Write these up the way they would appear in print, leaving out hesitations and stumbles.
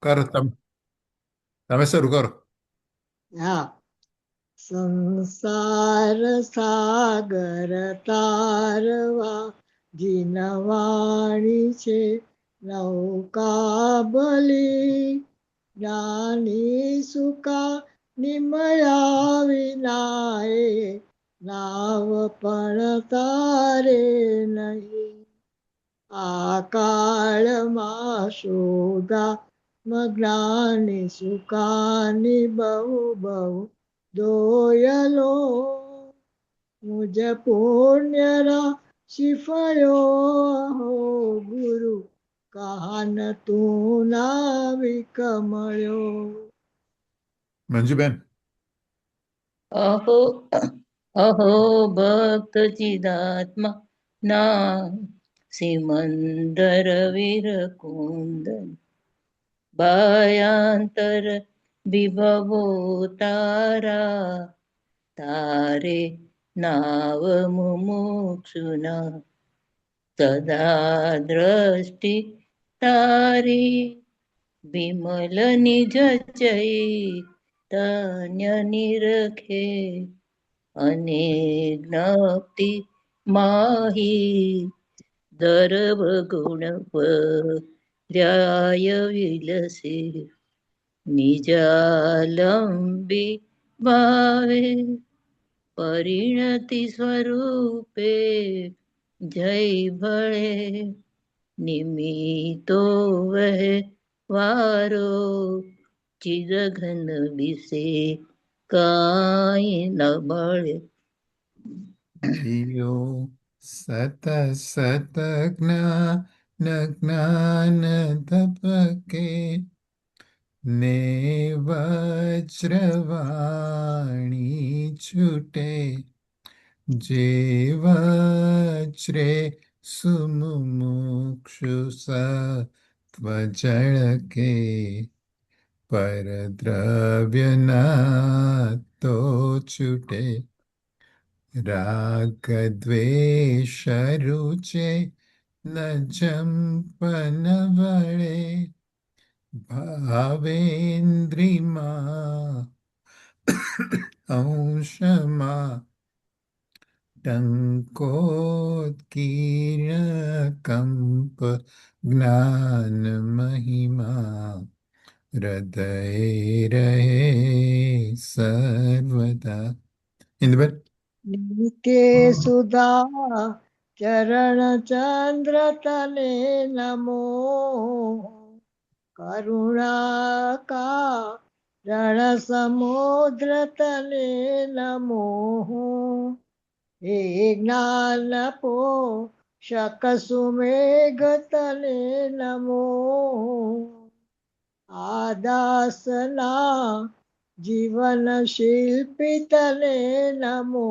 કરો તમે શરૂ કરો. હા. સંસાર સાગર તારવા જીનવાણી છે નૌકા બલી જ્ઞાની સુકા નિમયા વિનાય નાવ પણ તારે નહીં. આ કાળમાં શોધા જ્ઞાની સુકાની બહુ બહુ દોયલો મુજ પુણ્યરા શિફયો હો ગુરુ કાન તું ના વિકમળ્યો. મંજુબેન. અહો અહો ભક્ત ચિદાત્મા ના સિમંદર વીર કુંદન ભયાંતર વિભવો તારા તારે નાવ મુમુક્ષુના સદા દ્રષ્ટિ તારી વિમલ નિજ ચૈતન્ય નિરખે અને જ્ઞપ્તિ માહી દર્ભ ગુણ પર્યાય વિલસે નિજાલંબી ભાવે પરિણતિ સ્વરૂપે જય ભળે નિમિતો વહે વારો ચિદઘન વિશે કાંઈ ન મળે. જીઓ સત સત જ્ઞાન તપકે ને વજ્રવાણી છૂટે જે વજ્રે સુમુક્ષુ સત્વ જળકે પરદ્રવ્ય ના તો છૂટે રાગ દ્વેષ રૂચે ન જંપન વળે ભાવેન્દ્રિમાં અંશમાં ટંકોત્કીર્ણ કંપ જ્ઞાન મહિમા હૃદય રહે સર્વદા. ઇન્દુબેન. કે સુધા ચરણ ચંદ્ર તને નમો કરુણા કા રણ સમુદ્ર તને નમો હે જ્ઞાન પો શક સુમેઘ તને નમો આદાસના જીવન શિલ્પી તને નમો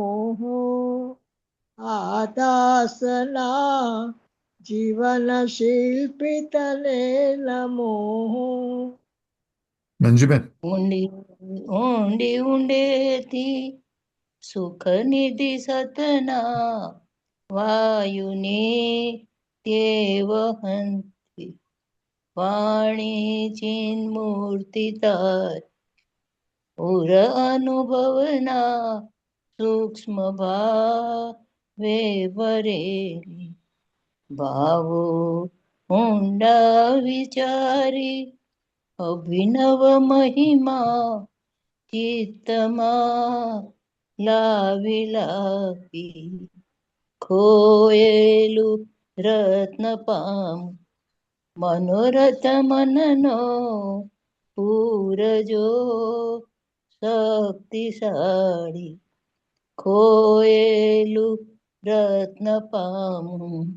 આદાસના જીવન શિલ્પી તને નમો. મંજુબેન. ઊંડી ઊંડી ઊંડેથી સુખ નિધિ સતના વાયુની તે વહંતી વાણી ચિન મૂર્તિ તાર ઉર અનુભવના સૂક્ષ્મ ભાવે ભરેલી ભાવો ઊંડા વિચારી અભિનવ મહિમા ચિત્તમાં લાવી લાવી ખોયેલું રત્ન પામ મનોરથ મનનો પૂરજો શક્તિશાળી ખોયેલું રત્ન પામું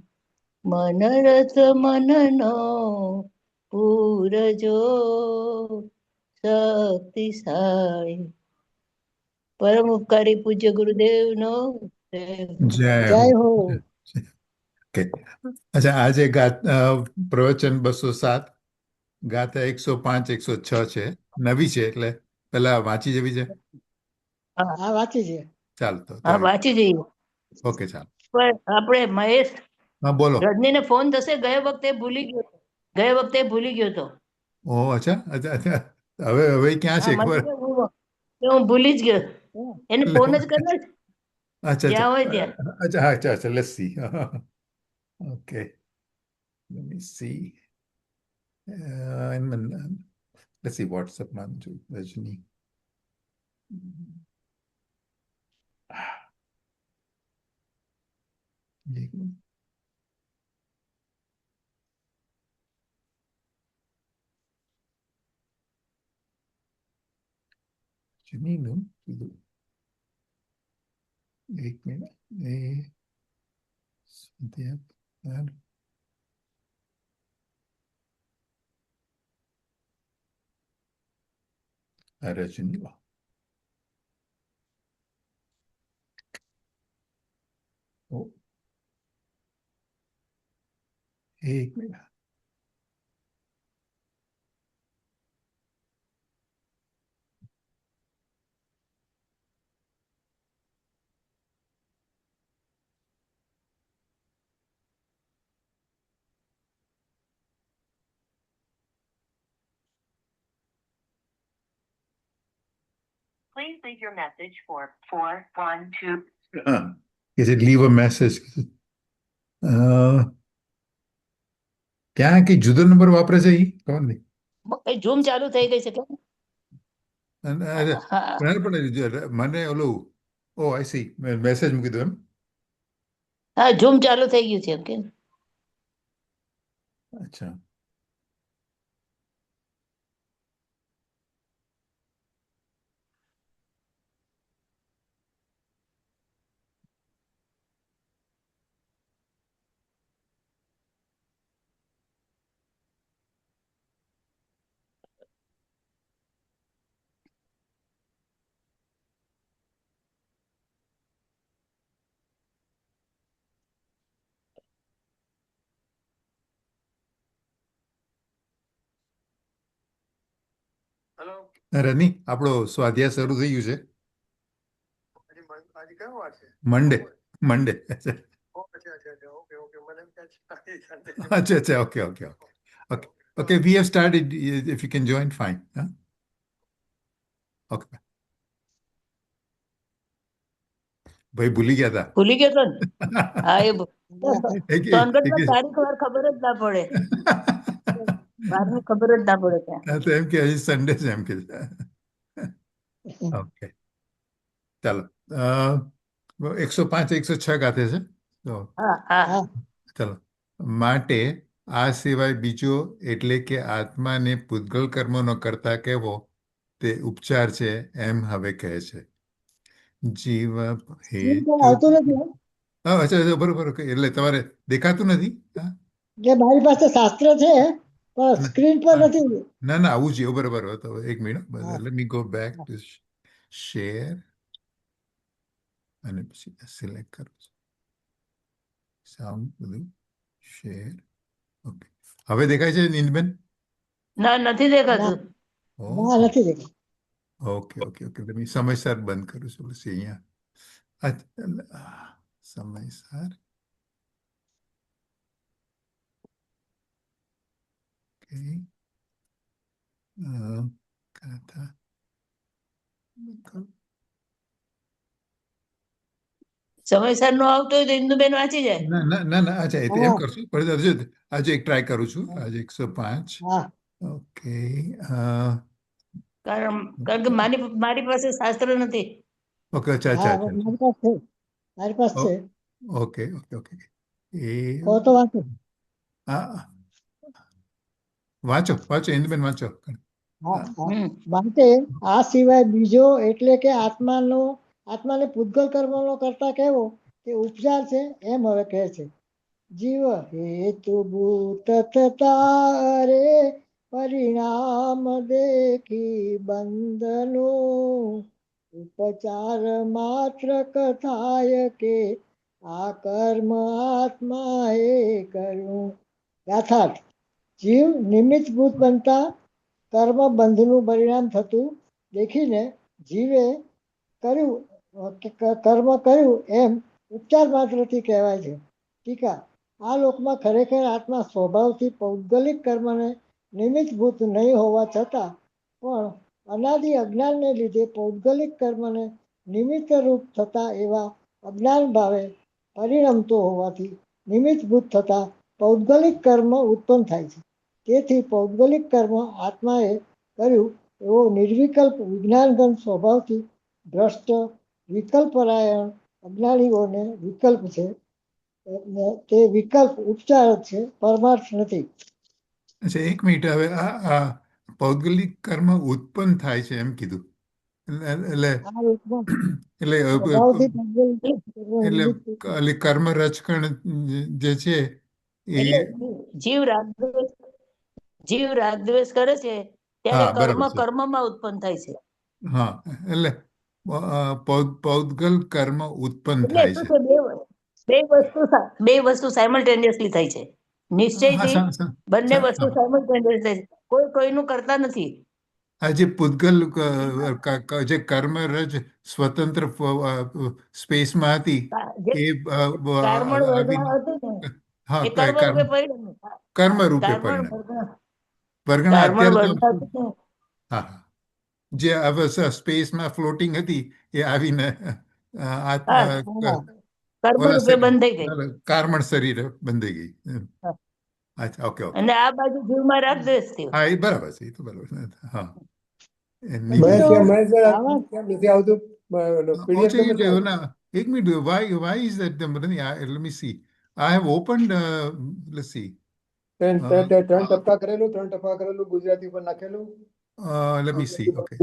મનરથ મનનો પૂરજો શક્તિશાળી. પરમ ઉપકારી પૂજ્ય ગુરુદેવનો જય જય હો. હો. અચ્છા, આજે પ્રવચન 207 ગાતા 105 106 છે. નવી છે એટલે પેલા વાંચી જવી છે. હા વાંચી છે. ચાલતો હા વાંચી જઈએ. ઓકે ચાલો. પણ આપણે મહેશ હા બોલો. રજનીને ફોન થશે. ગયા વખતે ભૂલી ગયો હતો. ઓ અચ્છા અચ્છા અચ્છા. હવે ક્યાં હા છે મને ખબર? કે હું ભૂલી જ ગયો. એને ફોન જ કરી નાખ, અચ્છા જ્યાં હોય અચ્છા ત્યાં. અચ્છા હા, અચ્છા અચ્છા let's see. Okay, let me see. Let's see વોટ્સએપમાં જો રજની. એક મિનિટ. રજનીનું કીધું. એક મિનિટ. એ સંધ્યા રજની વાહ. ઓ, એક minute. Please leave your message for 412. હા, કે છે લીવ અ મેસેજ. ત્યાં કઈ જુદો નંબર વાપરે છે એ ખબર નહીં. કઈ ઝૂમ ચાલુ થઈ ગઈ છે કે? અરે હા પણ મને ઓલું ઓ આઈ સી મેસેજ મૂકી દો એમ. હા ઝૂમ ચાલુ થઈ ગયું છે એમ કે. અચ્છા. રની આપણો સ્વાધ્યાય શરૂ થઈ ગયું છે. મંડે મંડે. અચ્છા અચ્છા okay okay okay okay okay we have started. If you can join fine. Okay ભાઈ ભૂલી ગયા ભૂલી ગયો તો ને. હા એ હતા. સોનગઢમાં તારીખ વાર ખબર જ ના પડે, બારની ખબર જ ના પડે ત્યાં. હા, તો એમ કે હજી સન્ડે છે એમ કે. ઓકે ચાલો. 105 106 ગાતે છે તો હા હા ચાલો. માટે આ સિવાય બીજો એટલે કે આત્માને પૂતગલ કર્મનો કરતા કહેવો તે ઉપચાર છે એમ હવે કહે છે. જીવ સ્ક્રીન પર હેતુ. આવતું નથી હો. હા અચ્છા અચ્છા બરોબર. ઓકે એટલે તમારે દેખાતું નથી. હા કે મારી પાસે શાસ્ત્ર છે પણ સ્ક્રીન પર હા. નથી. ના ના આવું જોઈએ બરોબર. તો એક મિનિટ હા. Let me go back to share અને પછી સિલેક્ટ કરું છું સાઉન્ડ બધું શેર. ઓકે હવે દેખાય છે નીંદબેન? ના નથી ના દેખાતું. ના નથી દેખાતું. ઓકે ઓકે ઓકે તમે સમયસર બંધ કરું છું પછી અહીંયા સમયસર. ઓકે ગાથા સમયસર નો આવતો હોય તો ઇન્દુબેન વાંચી જાય. ના ના ના ના અચ્છા એ તો એમ હા કરશું પણ હજુ આજે એક ટ્રાય કરું છું. આજે 105. હા ઓકે કારણ કે મારી પાસે શાસ્ત્ર નથી. ઓકે અચ્છા અચ્છા હા અચ્છા મારી પાસે છે. મારી પાસે છે. Okay okay okay. એ કહો તો વાંચો. હા વાંચો વાંચો ઇન્દુબેન વાંચો. હા હા. હા. હમ માટે આ સિવાય બીજો એટલે કે આત્માને પૂતગલ કર્મનો કરતા કહેવો તે ઉપચાર છે એમ હવે કહે છે. જીવ હેતુ ભૂત તારે પરિણામ દેખી બંધનો ઉપચાર માત્ર કથાય કે આ કર્મ આત્માએ કર્યું. યથાર્થ જીવ નિમિત્તભૂત બનતા કર્મ બંધનું પરિણામ થતું દેખીને જીવે કર્યું કર્મ કર્યું એમ ઉપચાર માત્રથી કહેવાય છે. ટીકા આ લોકમાં ખરેખર આત્મા સ્વભાવથી પૌદ્ગલિક કર્મને નિમિત્તભૂત નહીં હોવા છતાં પણ અનાદિ અજ્ઞાનને લીધે પૌદ્ગલિક કર્મને નિમિત્ત રૂપ થતા એવા અજ્ઞાન ભાવે પરિણમતો હોવાથી નિમિત્તભૂત થતા પૌદ્ગલિક કર્મ ઉત્પન્ન થાય છે. તેથી પૌદ્ગલિક કર્મ આત્માએ કર્યું એવો નિર્વિકલ્પ વિજ્ઞાનઘન સ્વભાવથી ભ્રષ્ટ વિકલ્પરાયણ અજ્ઞાનીઓને વિકલ્પ છે. એટલે તે વિકલ્પ ઉપચાર જ છે, પરમાર્થ નથી. અચ્છા, એક મિનિટ. હવે આ પૌદ્ગલિક કર્મ ઉત્પન્ન થાય છે એમ કીધું. એટલે આ રીતના એટલે સ્વભાવથી પૌદ્ગલિક એટલે નિમિત્ત એટલે કર્મ રચકણ જે છે એ એટલે જીવ રાગદ્વેષ કરે છે ત્યારે હા, કર્મ બરાબર છે. કર્મમાં ઉત્પન્ન થાય છે. હા, એટલે પૌદ્ગલ કર્મ ઉત્પન્ન એટલે થાય શું છે. છે બે વસ્તુ સાયમલ્ટેનિયસલી થાય છે. હા, નિશ્ચયથી બંને વસ્તુ હા. સાયમલ્ટેનિયસ થાય છે. કોઈ કોઈનું કરતા નથી. આ જે પૂતગલ જે કર્મરજ સ્વતંત્ર સ્પેસમાં હતી જે એ કર્મણ આવીને વર્ગણા હતી ને હા એ કર્મ કર્મ રૂપે પરિણમે. કર્મ રૂપે કર્મણ પરિણામ વર્ગણા વર્ગણા કર્મણ અત્યારે તો વર્ગણા હતી ને, હા હા જે હવે સ્પેસમાં ફ્લોટિંગ હતી એ આવીને હા, કર્મ ઓલા રૂપે બંધાઈ ગઈ. કાર્મણ શરીર બંધાઈ ગઈ. હા. અચ્છા, ઓકે ઓકે. અને આ બાજુ જીવમાં રાગદ્વેષ થયો. હા, એ બરાબર છે. એ તો બરાબર છે. હા, પછી તો મહેશ સર આવા કેમ નથી આવતું પીડીએફ કેમ નથી આવતું? now, एक minute. Why is that? Let me see. I have opened. Let's see. ત્રણ ટપકા કરેલું ગુજરાતી પર નાખેલું. Let me see. Okay.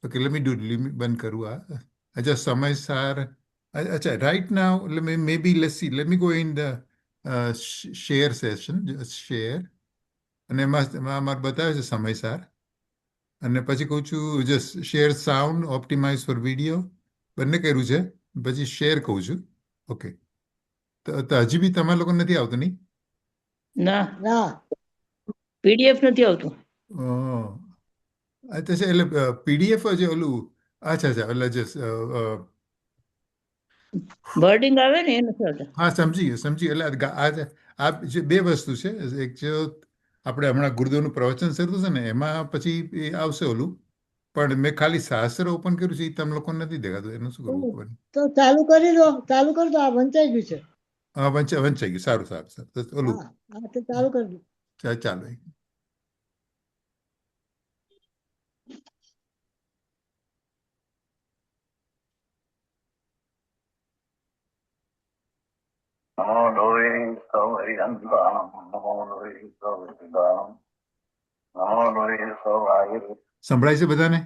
Okay. Let me do. Let me બંધ કરું આ. Just સમયસાર. અચ્છા. Right now, maybe let's see. Let me go in the share session. Just share. અને એમાં અમારે બતાવે છે સમયસાર. અને પછી કહું છું just share sound optimize for video બંને કર્યું છે. પછી શેર કહું છું. ઓકે. તો હજી બી તમારા લોકો નથી આવતું નહીં? ના, ના પીડીએફ નથી આવતું. અચ્છા, એટલે પીડીએફ જ ઓલું. અચ્છા એટલે જસ્ટ વર્ડિંગ આવે ને એ નથી આવતા. હા, સમજી ગયું. એટલે આ જે બે વસ્તુ છે. એક જો આપણે હમણાં ગુરુદેવનું પ્રવચન શરૂ છે ને એમાં પછી એ આવશે ઓલું. પણ મેં ખાલી શાસ્ત્ર ઓપન કર્યું છે એ તમે લોકોને નથી દેખાતું. એનું શું કરવું ખબર નહીં. તો ચાલુ કરી દો, ચાલુ કરી દો. આ વંચાઈ ગયું છે. હા, વંચાઈ ગયું. સારું. તો ઓલું હા હા, તો ચાલુ કરી દો. ચાલો. નમો લોહી સૌરિયંતામ નમો લોહી સૌરિદામ નમો લોહી સૌરાય. સંભળાય છે બધાને?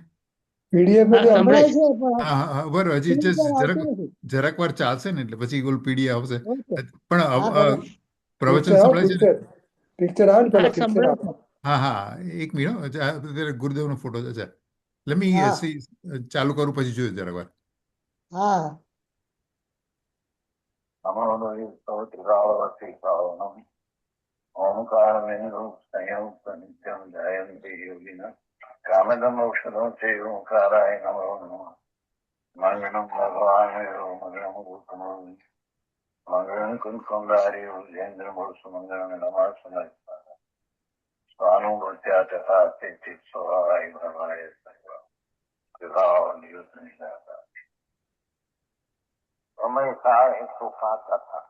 પીડીએફ હા, નથી આવતું. સંભળાય સંભળાય છે. છે પણ હા હા, બરાબર. હજી screen પર જરાક આવતું નથી. જરાક વાર ચાલશે ને એટલે પછી ઓલું પીડી આવશે. ઓકે. પણ હા ભલે. પ્રવચન સંભળાય છે ને? પિક્ચર આવે ને હા, પેલા પિક્ચર સંભળાય આવે. છે. હા, એક મિનિટ. અત્યારે ગુરુદેવનો ફોટો છે. એટલે મેં હા ચાલુ કરું પછી જોયું જરાક વાર. હા નમો લોહી સૌરાવતી ભાવનમ ઓમકાર મેનુ સંયુક્ત નિત્યમ જયંતિ યોગિના કામદમ ઔષધો છે ઓંકારાય નમો નમઃ મંગળમ ભગવાન મંગળમ ગૌતમ મંગળમ કુંકુંદારી ઉજેન્દ્ર મૂર્ષ મંગળમ નમઃ સમય સ્વાનું ભક્ત્યા તથા તે સોહાય ભવાય વિભાવ નિયુદ્ધ નિજાતા સમયસાર સુખા કથા.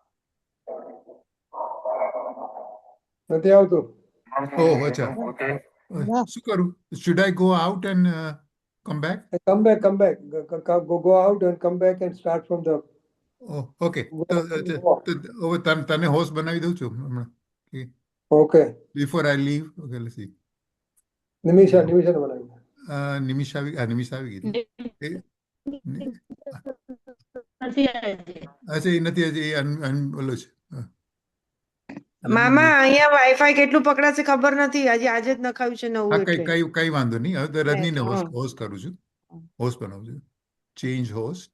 નથી આવતું. ઓહ, અચ્છા. ના શું કરું? Should I go out and come back? Come back. Go out and come back and start from the. Okay. તો હવે તને હોસ્ટ બનાવી દઉં છું હમણાં. Okay. Before I leave. Okay, let's see. Nimisha બનાવી. નિમિષા આવી ગઈ. નથી આવતી. અચ્છા, એ નથી હજી. ઓલો છે. મામા અહીંયા વાઈફાઈ કેટલું પકડાશે ખબર નથી. આજે જ નખાવ્યું છે નવું હા, એટલે. કઈ વાંધો નહીં. હવે તો રજનીને હા. હોસ્ટ કરું છું. હોસ્ટ બનાવું છું. Change host.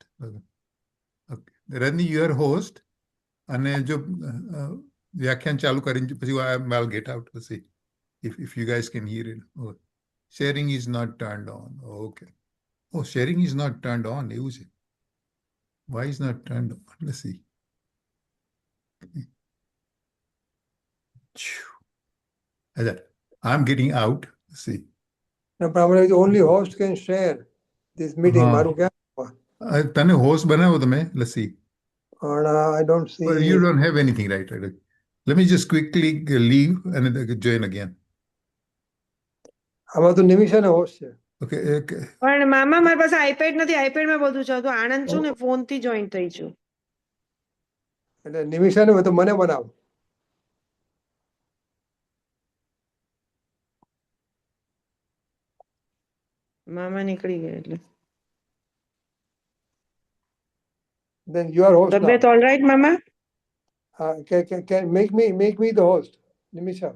Okay. Rajni you are host. અને જો વ્યાખ્યાન ચાલુ કરીને પછી I'll get out. See if you guys can hear it. Oh, sharing is not turned on. Okay. Oh, sharing is not turned on. એવું છે. Why is not turned on? Let's see. અચ્છા. I'm getting out. See. પણ આપણે only host can share this meeting. હા. મારું ક્યાં? તને host બનાવો તમે લસ્સી. પણ I don't see. But you don't have anything, right? Let me just quickly leave and join again. આમાં તો નિમિષા ને હોસ્ટ છે. Okay. Okay. પણ મામા મારી પાસે આઈપેડ નથી, આઈપેડમાં બધું છે. તો આણંદ છું ને, ફોનથી જોઈન થઈ છું. એટલે નિમિષા ને તો મને બનાવો. મામા નીકળી ગયા એટલે. Then you are host now. તબિયત ઓલ રાઈટ મામા? Can make me the host, Nimisha.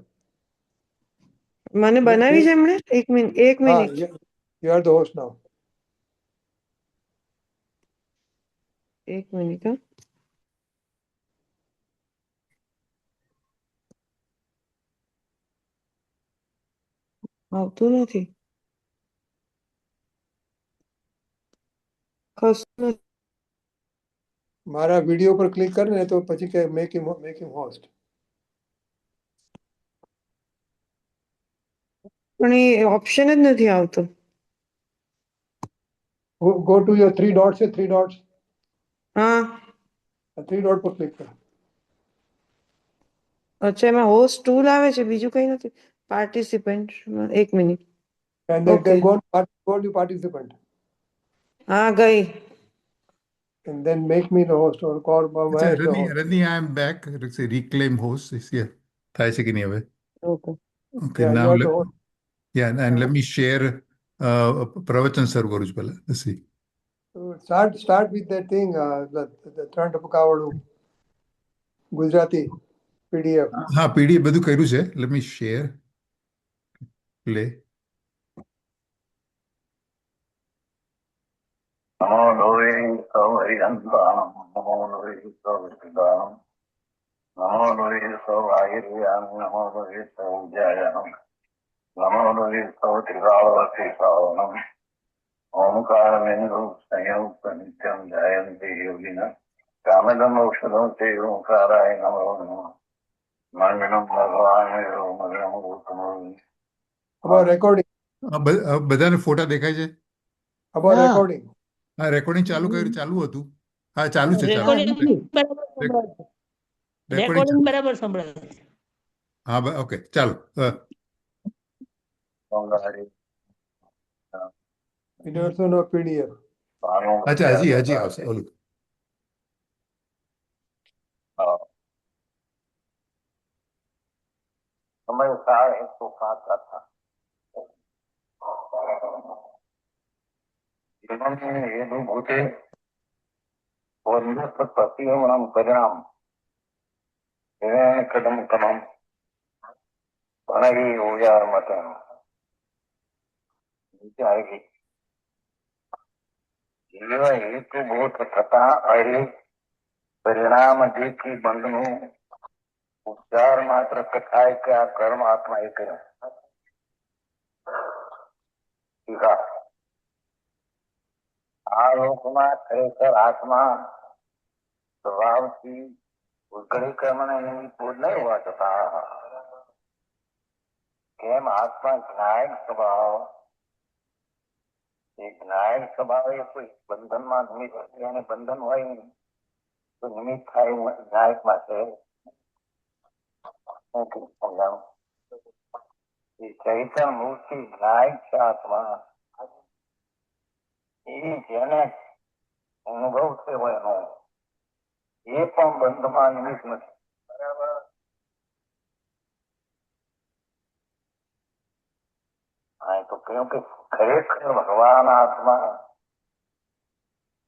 મને બનાવી છે એમણે? એક હા, minute. you are the host now. એક મિનિટ. હા, આવતું નથી. કશું નથી. મારા વિડીયો પર ક્લિક કર ને તો પછી કે make him host. પણ એ ઓપ્શન જ નથી આવતો. Go to your three dots છે, three dots. હા, Three dot પર ક્લિક કર. અચ્છા, એમાં હોસ્ટ ટૂલ આવે છે, બીજું કઈ નથી. પાર્ટિસિપન્ટ, એક minute. And then Okay. go to participant. હા, ગઈ. And then make me the host or call my અચ્છા, as the host. રની, I am back. Reclaim host is here. થાય છે કે નહીં હવે? Okay. Okay, Yeah, now you are the host. and let me share પ્રવચન શરૂ કરું છું પહેલા. Let's see. So start with that thing, the ત્રણ ટપકાવાળું ગુજરાતી PDF. હા, પીડીએફ બધું કર્યું છે. Let me share. Play. નમો લોહી સૌહરિયંતાણમ નમો લોહી સૌવિદાનમ નમો લોહી સૌઆયુર્યામ નમો લોહી સૌજ્યાયનમ નમો લોહી સૌત્રિકાળવતી શ્રાવણમ ઓમકારમેન્દ્ર સંયુક્ત નિત્યમ જયંતિ યોગિના કામદમ ઔષધમ તે ઓંકારાય નમો નમઃ મંગલમ ભગવાન મંગલમ ગૌતમ. About recording. બધાને ફોટા દેખાય છે? About હા. recording. હા, રેકોર્ડિંગ ચાલુ હતું. હા, ચાલુ છે. રેકોર્ડિંગ નથી. બરાબર સંભળાય છે. રેકોર્ડિંગ. રેકોર્ડિંગ બરાબર સંભળાય છે. હા, ઓકે, ચાલો. Video PDF. અચ્છા, હજી આવશે ઓલું. સમય થાય તો પાછા થા. જીવનની હેતુભૂતે પ્રતિમણમ પરિણામ કદમ કદમ ભણવી ઉજાર મતે વિચારી જીવ હેતુભૂત થતા અરે પરિણામ દેખી બંધનું ઉપચાર માત્ર થાય કે આ કર્મ આત્મા એ કર્યું. આ લોકમાં ખરેખર આત્મા સ્વભાવથી ઉઘડી કર્મને નિમિત્ત નહીં હોવા છતાં કેમ આત્મા જ્ઞાયક સ્વભાવ એ જ્ઞાયક સ્વભાવ એ કોઈ બંધનમાં નિમિત્ત એને બંધન હોય નહીં તો નિમિત્ત થાય જ્ઞાયક માટે સમજાવું. એ ચૈતન્ય મૂર્તિ જ્ઞાયક છે આત્મા એ જેને અનુભવ થયો એનો એ પણ બંધમાં નિમિત્ત નથી. બરાબર. હા, તો કહ્યું કે ખરેખર ભગવાન આત્મા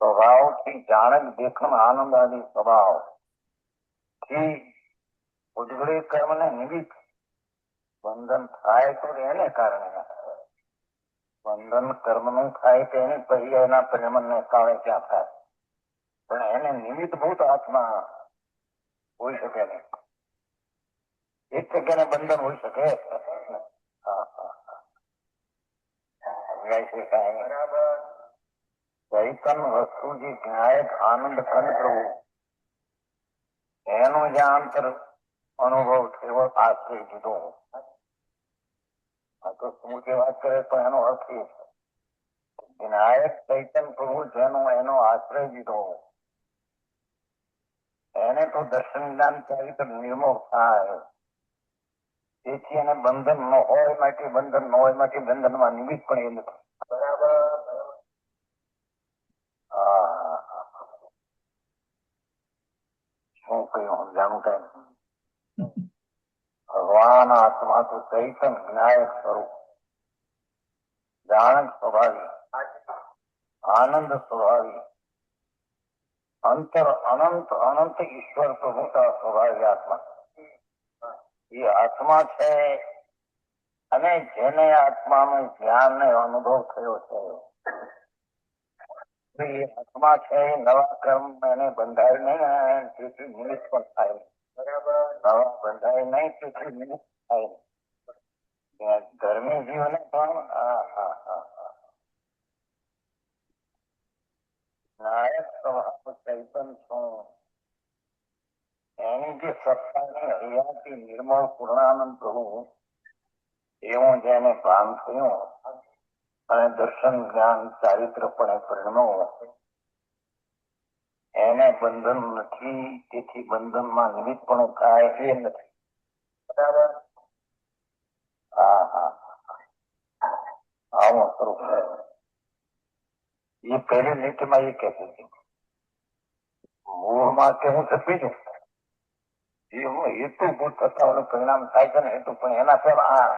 સ્વભાવથી જાણક દેખમ આનંદ આદિ સ્વભાવ થી ઉજળી કર્મને નિમિત્ત બંધન થાય તો એને કારણે બંધન કર્મનું થાય તો એને પછી એના પરિણામને કારણે ક્યાં થાય પણ એને નિમિત્તભૂત આત્મા હોઈ શકે નહીં. એક જગ્યાને બંધન હોઈ શકે. ચૈતન વસ્તુ જે જ્ઞાયક આનંદ પ્રભુ એનો જે આંતર અનુભવ થયો આશ્રય દીધો તો સ્મૃતિ વાત કરે તો એનો અર્થ એ છે વિનાયક ચૈતન્ય પ્રભુ જેનો એનો આશ્રય લીધો એને તો દર્શન જ્ઞાન ચારિત્ર નિર્મોહ થાય. તેથી એને બંધન ન હોય માટે બંધન ન હોય માટે બંધનમાં નિમિત્ત પણ એ નથી. બરાબર. શું કહ્યું સમજાણું કઈ ભગવાન આત્મા તો ચૈતન્ય વિનાયક સ્વરૂપ જાણક સ્વભાવી આનંદ સ્વભાવી અંતર અનંત અનંત ઈશ્વર પ્રભુતા સ્વભાવી આત્મા એ આત્મા છે. અને જેને આત્માનું જ્ઞાન ને અનુભવ થયો છે એ આત્મા છે નવા કર્મ એને બંધાય નહીં તેથી નિમિત્ત પણ થાય. બરાબર. નવા બંધાય નહીં તેથી નિમિત્ત થાય. ધર્મી જીવને પણ નાયક સ્વભાવ ચૈતન છું. એની જે સત્તાની હરિયાતી નિર્મળ પૂર્ણાનંદ પ્રભુ એવું જેને ભાન થયું અને દર્શન જ્ઞાન ચારિત્ર પણ પરિણમ્યો એને બંધન નથી. તેથી બંધનમાં નિમિત્ત પણ થાય એ નથી. બરાબર. આવું સ્વરૂપ છે. એ પહેલી લીટીમાં એ કહે છે મૂળમાં કેવું છે બીજું એ હેતુભૂત થતા પરિણામ થાય છે ને હેતુ પણ એના પેલા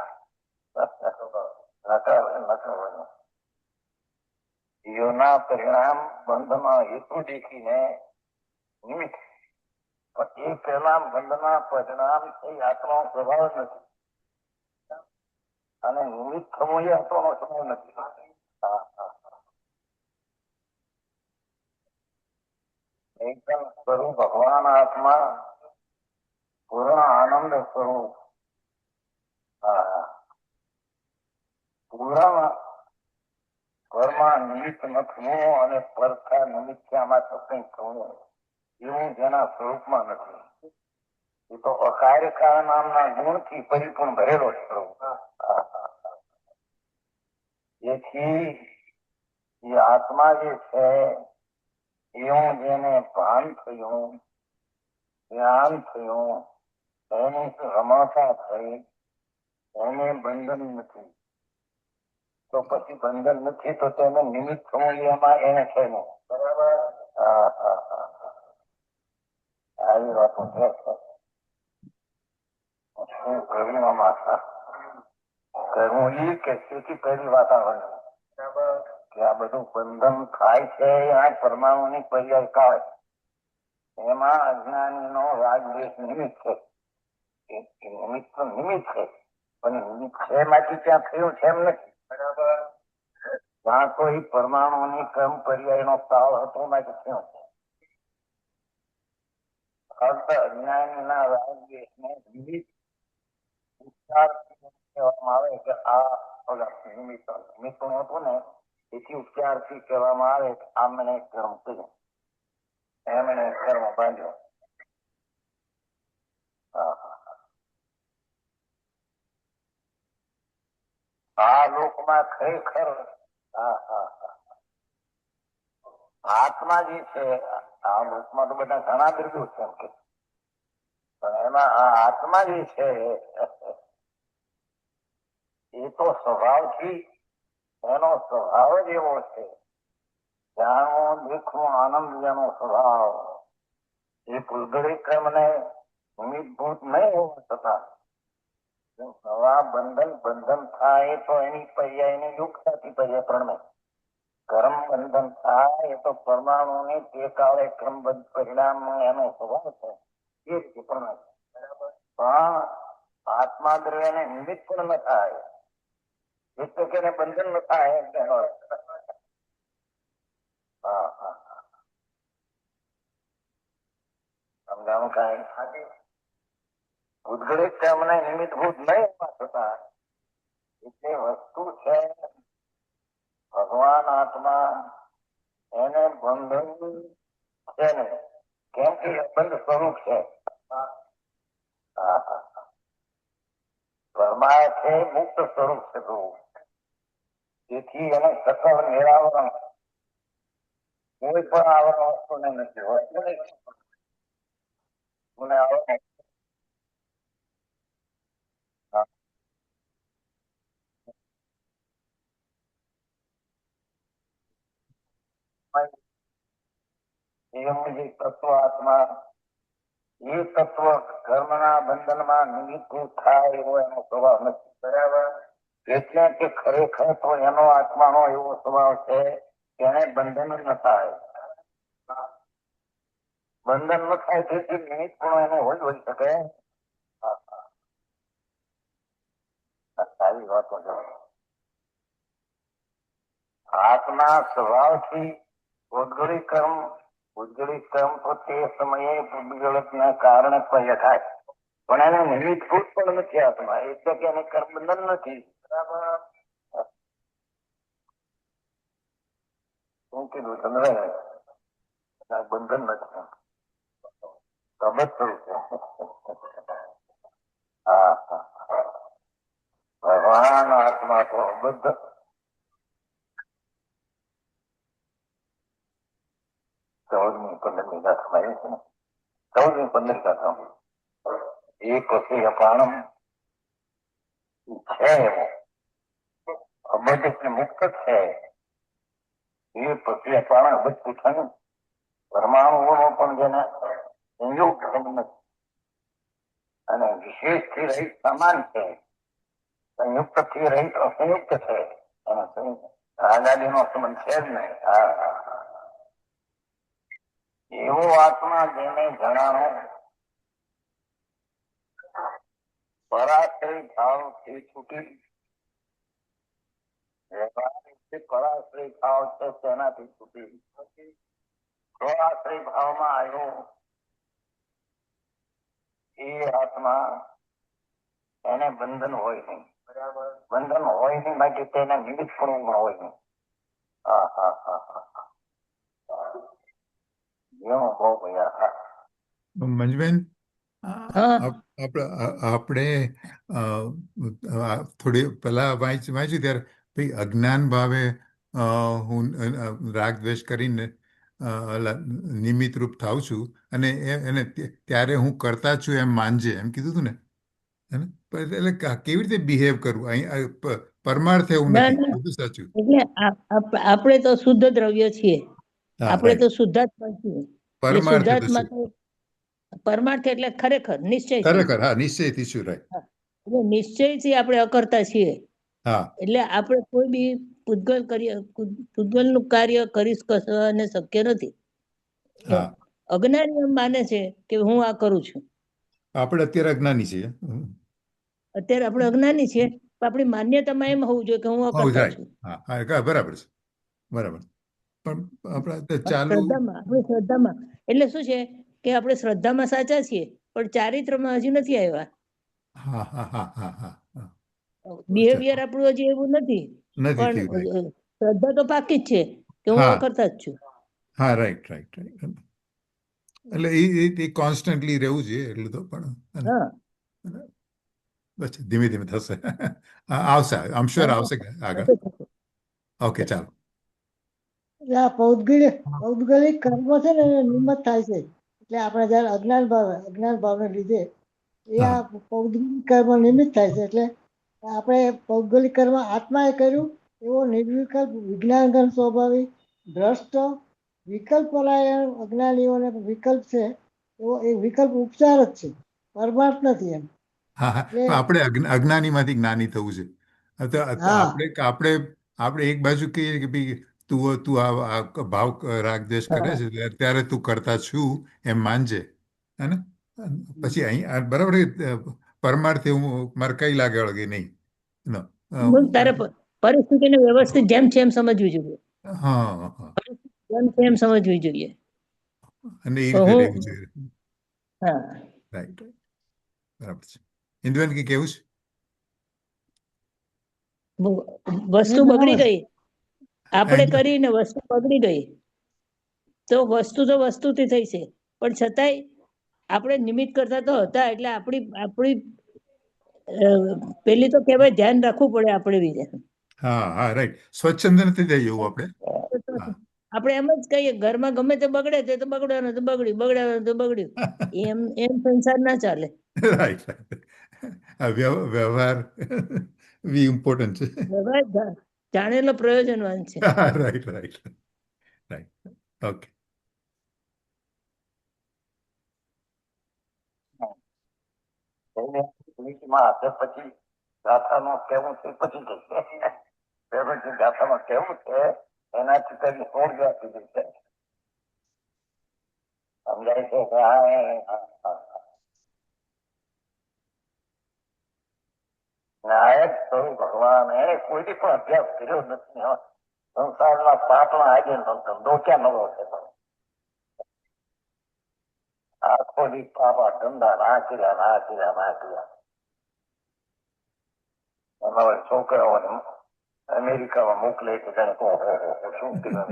જીવના પરિણામ બંધમાં હેતુ દેખીને નિમિત્ત પણ એ પહેલા બંધના પરિણામ એ આત્માનો સ્વભાવ જ નથી અને નિમિત્ત થવું એ આત્માનો સ્વભાવ નથી. એકદમ સ્વરૂપ ભગવાન આત્મા પૂર્ણ આનંદ સ્વરૂપ પૂર્ણ કર્મ નિમિત્ત ન થવું અને પરખા નિમિત્તમાં કંઈ થવું એવું જેના સ્વરૂપમાં નથી. એ તો અકાર્યકાર નામના ગુણથી પરિપૂર્ણ ભરેલો સ્વરૂપ. જેથી એ આત્મા જે છે એવું જેને ભાન થયું જ્ઞાન થયું એની રમતા થઈ એને બંધન નથી. તો પછી બંધન નથી તો તેને નિમિત્ત થવું એમાં એને છે નહીં. બરાબર. આવી વાતો છે. શું કરવું આમાં કરવું એ કે તેથી પહેલી વાતાવરણ કે આ બધું બંધન થાય છે આ પરમાણુની પર્યાય કાળ એમાં અજ્ઞાની નો રાગદ્વેષ નિમિત્ત છે. નિમિત્ત નિમિત્ત છે પણ નિમિત્ત છે માંથી ત્યાં થયું છે એમ નથી. બરાબર. ત્યાં તો એ પરમાણુની ક્રમ પર્યાય નો કાળ હતો માંથી થયું છે. અર્થ અજ્ઞાનીના રાગદ્વેષને નિમિત્ત ઉપચાર કહેવામાં આવે કે આ નિમિત્ત નિમિત્ત હતું ને તેથી ઉપચારથી કહેવામાં આવે કે આમને કર્મ કર્યું એમણે કર્મ બાંધ્યો. આ લોકમાં ખરેખર આત્મા જે છે આ લોકમાં તો બધા ઘણા બિરદુ છે એમ કે પણ એમાં આ આત્મા જે છે એ તો સ્વભાવથી એનો સ્વભાવ જ એવો છે જાણવું દેખવું આનંદ જેનો સ્વભાવ એ પુલગડી કર્મને નિમિત્તભૂત નહીં હોવા છતાં નવા બંધન થાય તો એની પર્યાયની યુક્તાથી પર્યાય પ્રણમે. કર્મ બંધન થાય એ તો પરમાણુની તે કાળે ક્રમબદ્ધ પરિણામ એનો સ્વભાવ છે એ રીતે પ્રણમે. પણ આત્મા દ્રવ્યને નિમિત્ત પણ ન થાય એટલે કે બંધન ન થાય. સમજાવું કાંઈ ઉદ્ગલિત કર્મને નિમિત્તભૂત નહીં હોવા છતાં એટલે વસ્તુ છે ભગવાન આત્મા એને બંધન છે ને કેમ કે બંધ સ્વરૂપ છે. પરમાય છે એ મુક્ત સ્વરૂપ છે પ્રભુ. તેથી એને સકળ નિરાવરણ કોઈ પણ આવરણ વસ્તુને નથી. વસ્તુને આવરણ એમ તત્વ આત્મા એ તત્વ કર્મના બંધનમાં નિમિત્તભૂત થાય એવો એનો સ્વભાવ નથી. બરાબર. એટલે કે ખરેખર તો એનો આત્માનો એવો સ્વભાવ છે કે એને બંધન ન થાય. બંધન ન થાય તેથી નિમિત્ત પણ એને હોઈ શકે. સારી વાતો છે. આત્મા સ્વભાવથી ભૌગોલિક કર્મ તો તે સમયે પૂતગલના કારણે કર્ય થાય, પણ એને નિમિત્તભૂત પણ નથી આત્મા. એટલે કે એને કર્મ બંધન નથી. બરાબર. શું કીધું ચંદ્ર? બંધન નથી. સમજ થયું છે. હા હા. ભગવાન આત્મા તો અબદ્ધ. 14-15 ગાથામાં એ છે ને, 14-15 ગાથામાં એ પછી અપાણમ છે એવો અબદ્ધ એટલે મુક્ત છે. એ પછી અપાણ અબદ્ધ પૂછાયું પરમાણુઓનો પણ જેને સંયોગ નથી અને વિશેષથી રહિત સમાન છે, સંયુક્ત થી રહિત અસંયુક્ત છે. રાગાદીનો સંબંધ છે જ નહીં. એવો આત્મા જેને જણાનો પરાશ્રય ભાવથી છૂટી, પરાશ્રય ભાવ છે તેનાથી છૂટી સ્વાશ્રય ભાવમાં આવ્યો એ આત્મા એને બંધન હોય નહીં. બરાબર. બંધન હોય નહીં માટે તેને નિમિત્ત પણ હોય નહીં. હા હા હા હા. બહુ ભૈયા. મંજુબેન, હા. આપણે થોડી પહેલા વાંચ્યું ત્યારે ભાઈ અજ્ઞાન ભાવે હું રાગ દ્વેષ કરીને નિમિત્ત રૂપ થાઉં છું અને એને ત્યારે હું કરતા છું એમ માનજે એમ કીધું હતું ને. એટલે કેવી રીતે બિહેવ કરવું અહીં પરમાર્થ એવું ના, નથી. ના. બધું સાચું. એટલે આપણે તો શુદ્ધ દ્રવ્ય છીએ. હા, આપણે right. તો શુદ્ધાત્મા છીએ. એટલે પરમાર્થ એટલે શુદ્ધાત્મા શું? તો પરમાર્થ એટલે ખરેખર નિશ્ચય. ખરેખર, હા, નિશ્ચયથી શું, રાઈટ. એટલે નિશ્ચયથી આપણે અકર્તા છીએ. હા. એટલે આપણે કોઈ બી પૂતગલનું કાર્ય કરી શકવાને શક્ય નથી. હા. અજ્ઞાની એમ માને છે કે હું આ કરું છું. આપણે અત્યારે અજ્ઞાની છીએ. અત્યારે આપણે અજ્ઞાની છીએ, આપણી માન્યતામાં એમ હોવું જોઈએ કે હું અકર્તા છું. હા, બરાબર છે, બરાબર. પણ આપણે ચાલુ આપણી શ્રદ્ધામાં એટલે શું છે કે આપણે શ્રદ્ધામાં સાચા છીએ પણ ચારિત્રમાં હજી નથી આવ્યા. હા હા હા હા હા. બિહેવિયર આપણું હજી એવું નથી, પણ શ્રદ્ધા તો પાકી જ છે કે હું અકર્તા જ છું. હા, રાઈટ. એટલે એ કોન્સ્ટન્ટલી રહેવું જોઈએ એટલું તો. પણ ધીમે ધીમે થશે. આવશે, આમ શ્યોર આવશે આગળ. ઓકે, ચાલો. એટલે આ પૌદ્ગલિક કર્મ છે ને એને નિમિત્ત થાય છે. એટલે આપણે જયારે અજ્ઞાન ભાવને લીધે એ આ પૌદ્ગલિક કર્મ નિમિત્ત થાય છે. એટલે આપણે પૌદ્ગલિક કર્મ આત્માએ કર્યું એવો નિર્વિકલ્પ વિજ્ઞાનગણ સ્વભાવી ભ્રષ્ટ વિકલ્પ પરાયણ અજ્ઞાનીઓને વિકલ્પ છે એવો એ વિકલ્પ ઉપચાર જ છે, પરમાર્થ નથી એમ. હા, આપણે અજ્ઞાનીમાંથી જ્ઞાની થવું છે. આપણે એક બાજુ કહીએ કે ભાઈ તું આ ભાવ રાગ દ્વેષ કરે છે ત્યારે તું કરતા છું એમ માનજે. હે ને? પછી અહીં બરાબર પરમાર્થ એવું મારે કઈ લાગે વળગે નહીં. તારે પરિસ્થિતિને વ્યવસ્થિત જેમ છે એમ સમજવી જોઈએ. હા, જેમ છે એમ સમજવી જોઈએ અને એ રીતે રહેવું જોઈએ. હા, રાઈટ, બરાબર છે. ઇન્દુબેન કે કેવું છે? વસ્તુ બગડી ગઈ, આપણે કરીને વસ્તુ બગડી ગઈ તો વસ્તુથી થઈ છે, પણ છતાંય આપણે નિમિત્ત કરતા તો હતા. એટલે આપણી પેલી તો કહેવાય ધ્યાન રાખવું પડે આપણે બી હા હા રાઈટ, સ્વચ્છંદ નથી થઈ જવું આપણે. હા. આપણે એમ જ કહીએ ઘરમાં ગમે તે બગડે તે તો બગડવાનું તો બગડ્યું, બગડવાનું તો બગડ્યું, એમ સંસાર ના ચાલે. રાઈટ રાઈટ, વ્યવહાર બી ઇમ્પોર્ટન્ટ છે. વ્યવહાર જાણેલો પ્રયોજનવાન છે. Right right right, okay. માં હશે પછી ગાથામાં કેવું છે પછી જશે. પેલું જે ગાથામાં કેવું છે એનાથી કઈ છોડ ગયા સુધી છે. સમજાય છે કે નાયક સ્વરૂપ ભગવાન એને કોઈ પણ અભ્યાસ કર્યો નથી. સંસારના પાપના આજે ધંધો ક્યાં નવો છે? આખો દી પાપા ધંધા નાખ્યા. એમાં છોકરાઓને અમેરિકામાં મોકલે છે જાણે શું કર્યું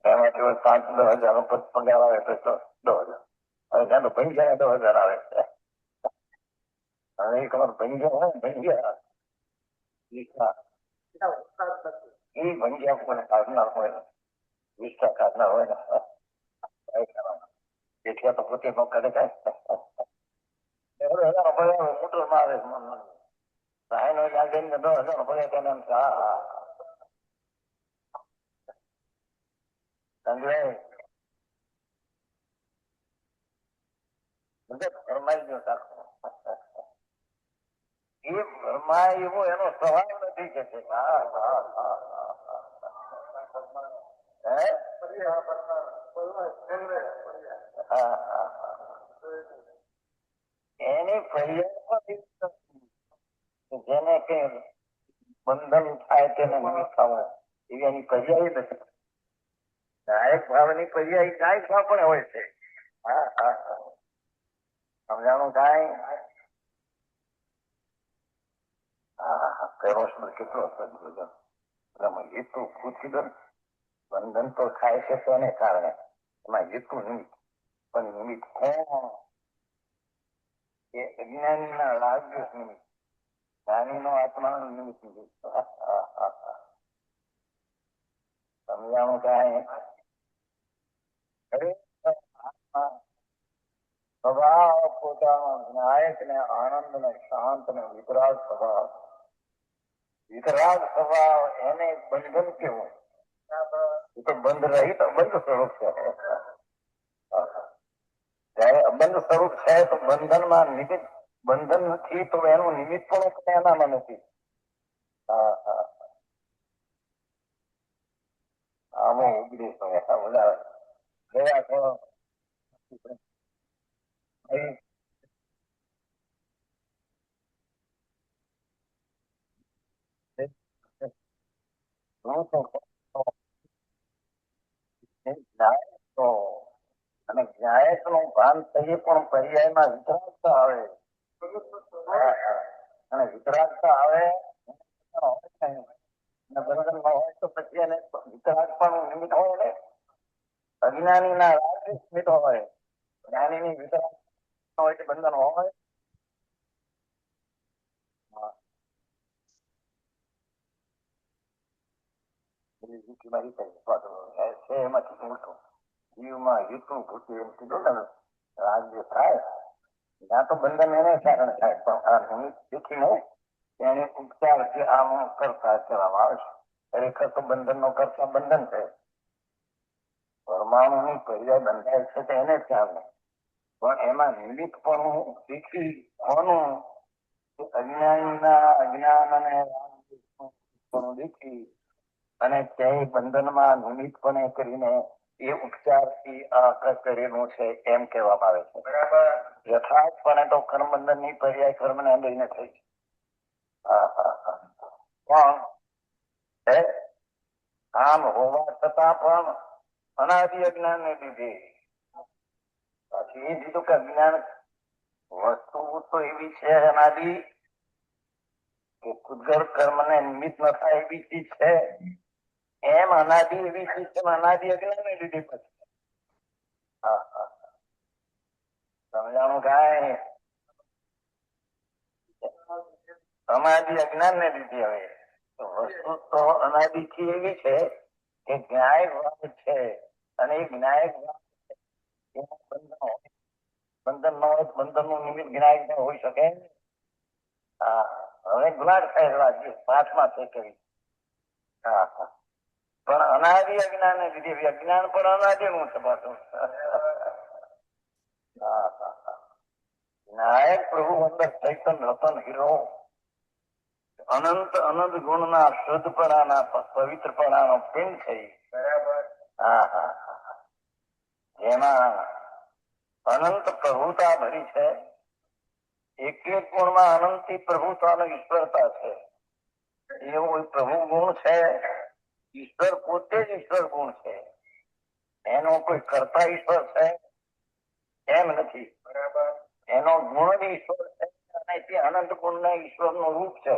એમાં 5-10 હજાર પગાર આવે તો 10,000. હવે ત્યાં તો પૈસા 10,000 આવે છે. અમેરિકામાં પૈસા ભંગ્યા એ ભંગ્યા કોને કાઢનાર હોય, 20 કાઢનાર હોય ને એટલે તો પોતે નો કરે કાંઈ. મોટર મારે સાહેબ નો ત્યાં જઈને 10,000 ભરે તેને ફરમાઈ ગયો સાખો. એ ફરમાય એવો એનો સ્વભાવ નથી કે એની ફરિયાદ જેને કે બંધન થાય તેને નિમિત્ત આવે એવી એની પર્યાય નથી. નાયક ભાવની પર્યાય નાયક ભાવ પણ હોય છે. સમજાણું કાંઈ? પેલો શબ્દ કેટલો એટલું પૂછી દો. બંધન તો થાય છે તેને કારણે, એમાં એટલું નિમિત્ત. પણ નિમિત્ત કોણ? એ અજ્ઞાનીના રાજ્ય નિમિત્ત, જ્ઞાનીનો આત્માનું નિમિત્ત. સમજાણું કાંઈ? સ્વભાવ પોતાનો નાયક ને આનંદ ને શાંત ને વિતરાગ સ્વભાવ. વિતરાગ સ્વભાવ એને બંધન કેવું? એ તો બંધ રહી તો બંધ સ્વરૂપ છે. જયારે અબંધ સ્વરૂપ છે તો બંધનમાં નિમિત્ત, બંધન નથી તો એનું નિમિત્ત પણ એનામાં નથી. આમાં ઉગડી ગયા અને ન્યાયક નું ભાન થઈએ પણ પર્યાયમાં વિતરાગતા આવે. અને વિતરાગતા આવે બંધનમાં હોય તો પછી એને વિતરાગ પણ નિમિત્ત હોય ને. અજ્ઞાની ના રાગ નિમિત્ત હોય, જ્ઞાની ની વિતરાગ હોય કે બંધન હોય. જીવમાં એટલું ભૂતું એમ કીધું ને રાજ્ય થાય ત્યાં તો બંધન એને કારણે થાય, પણ આ નિમિત્ત શીખીને એને ઉપચાર જે આમ કરતા કહેવામાં આવે છે. ખરેખર તો બંધન નો કરતા બંધન છે. પરમાણુ ની પર્યાય બંધાય છે તો એને જ કારણે, પણ એમાં નિમિત્ત પણ શીખી હોનું અજ્ઞાનીના અજ્ઞાન અને દેખી અને ક્યાંય બંધનમાં નિમિત્તપણે કરીને એ ઉપચારથી આ કરેલું છે એમ કહેવામાં આવે છે. બરાબર. યથાર્થપણે તો કર્મબંધન ની પર્યાય કર્મને લઈને થઈ છે. પણ આમ હોવા છતાં પણ અનાદિ અજ્ઞાન ને લીધે પછી એ કીધું કે અજ્ઞાન વસ્તુ તો એવી છે અનાદિ કે કુદગર કર્મ ને નિમિત્ત ન થાય એવી ચીજ છે. એમ અનાદિ એવી ચીજ છે અનાદિ અજ્ઞાન ને લીધે પછી. સમજાણું કાંઈ? અનાદિ અજ્ઞાન ને લીધે હવે વસ્તુ તો અનાદિ થી એવી છે કે જ્ઞાયક ભાવ છે અને એ જ્ઞાયક ભાવ એમાં બંધન હોય. બંધન ન હોય બંધન નું નિમિત્ત જ્ઞાયક ન હોઈ શકે. હા, હવે ગુલાટ થાય પાઠમાં છે કરી. હા હા, પણ અનાદિ અજ્ઞાન ને લીધે અજ્ઞાન પણ અનાદિ નું છે પાછું. હા હા હા, નાયક પ્રભુ અંદર ચૈતન્ય રતન હીરો અનંત અનંત ગુણના શુદ્ધપણાના પવિત્રપણાનો પિંડ છે. બરાબર. હા હા હા, જેમાં અનંત પ્રભુતા ભરી છે. એક એક ગુણમાં અનંતી પ્રભુતા અને ઈશ્વરતા છે. એવો પ્રભુ ગુણ છે. ઈશ્વર પોતે જ ઈશ્વર ગુણ છે. એનો કોઈ કરતા ઈશ્વર છે એમ નથી. બરાબર. એનો ગુણ જ ઈશ્વર છે અને તે અનંત ગુણ ના ઈશ્વર નું રૂપ છે.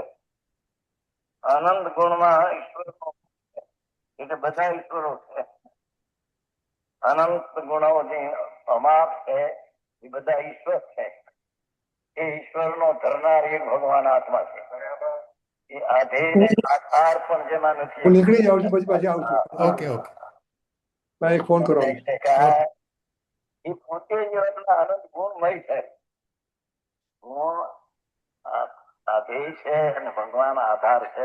અનંત ગુણમાં ઈશ્વર એટલે બધા ઈશ્વરો છે. અનંત ગુણો જે અમાપ છે એ બધા ઈશ્વર છે. એ ઈશ્વર નો ધરનાર એક ભગવાન આત્મા છે. બરાબર. એ આધેય આકાર પણ જેમાં હું નથી. નીકળી જાઉં છું, પછી પાછી આવું છું. Okay okay. ભાઈ એક ફોન કરો. એ પોતે જ એટલા અનંત ગુણમય છે. ગુણ આધેય છે અને ભગવાન આધાર છે.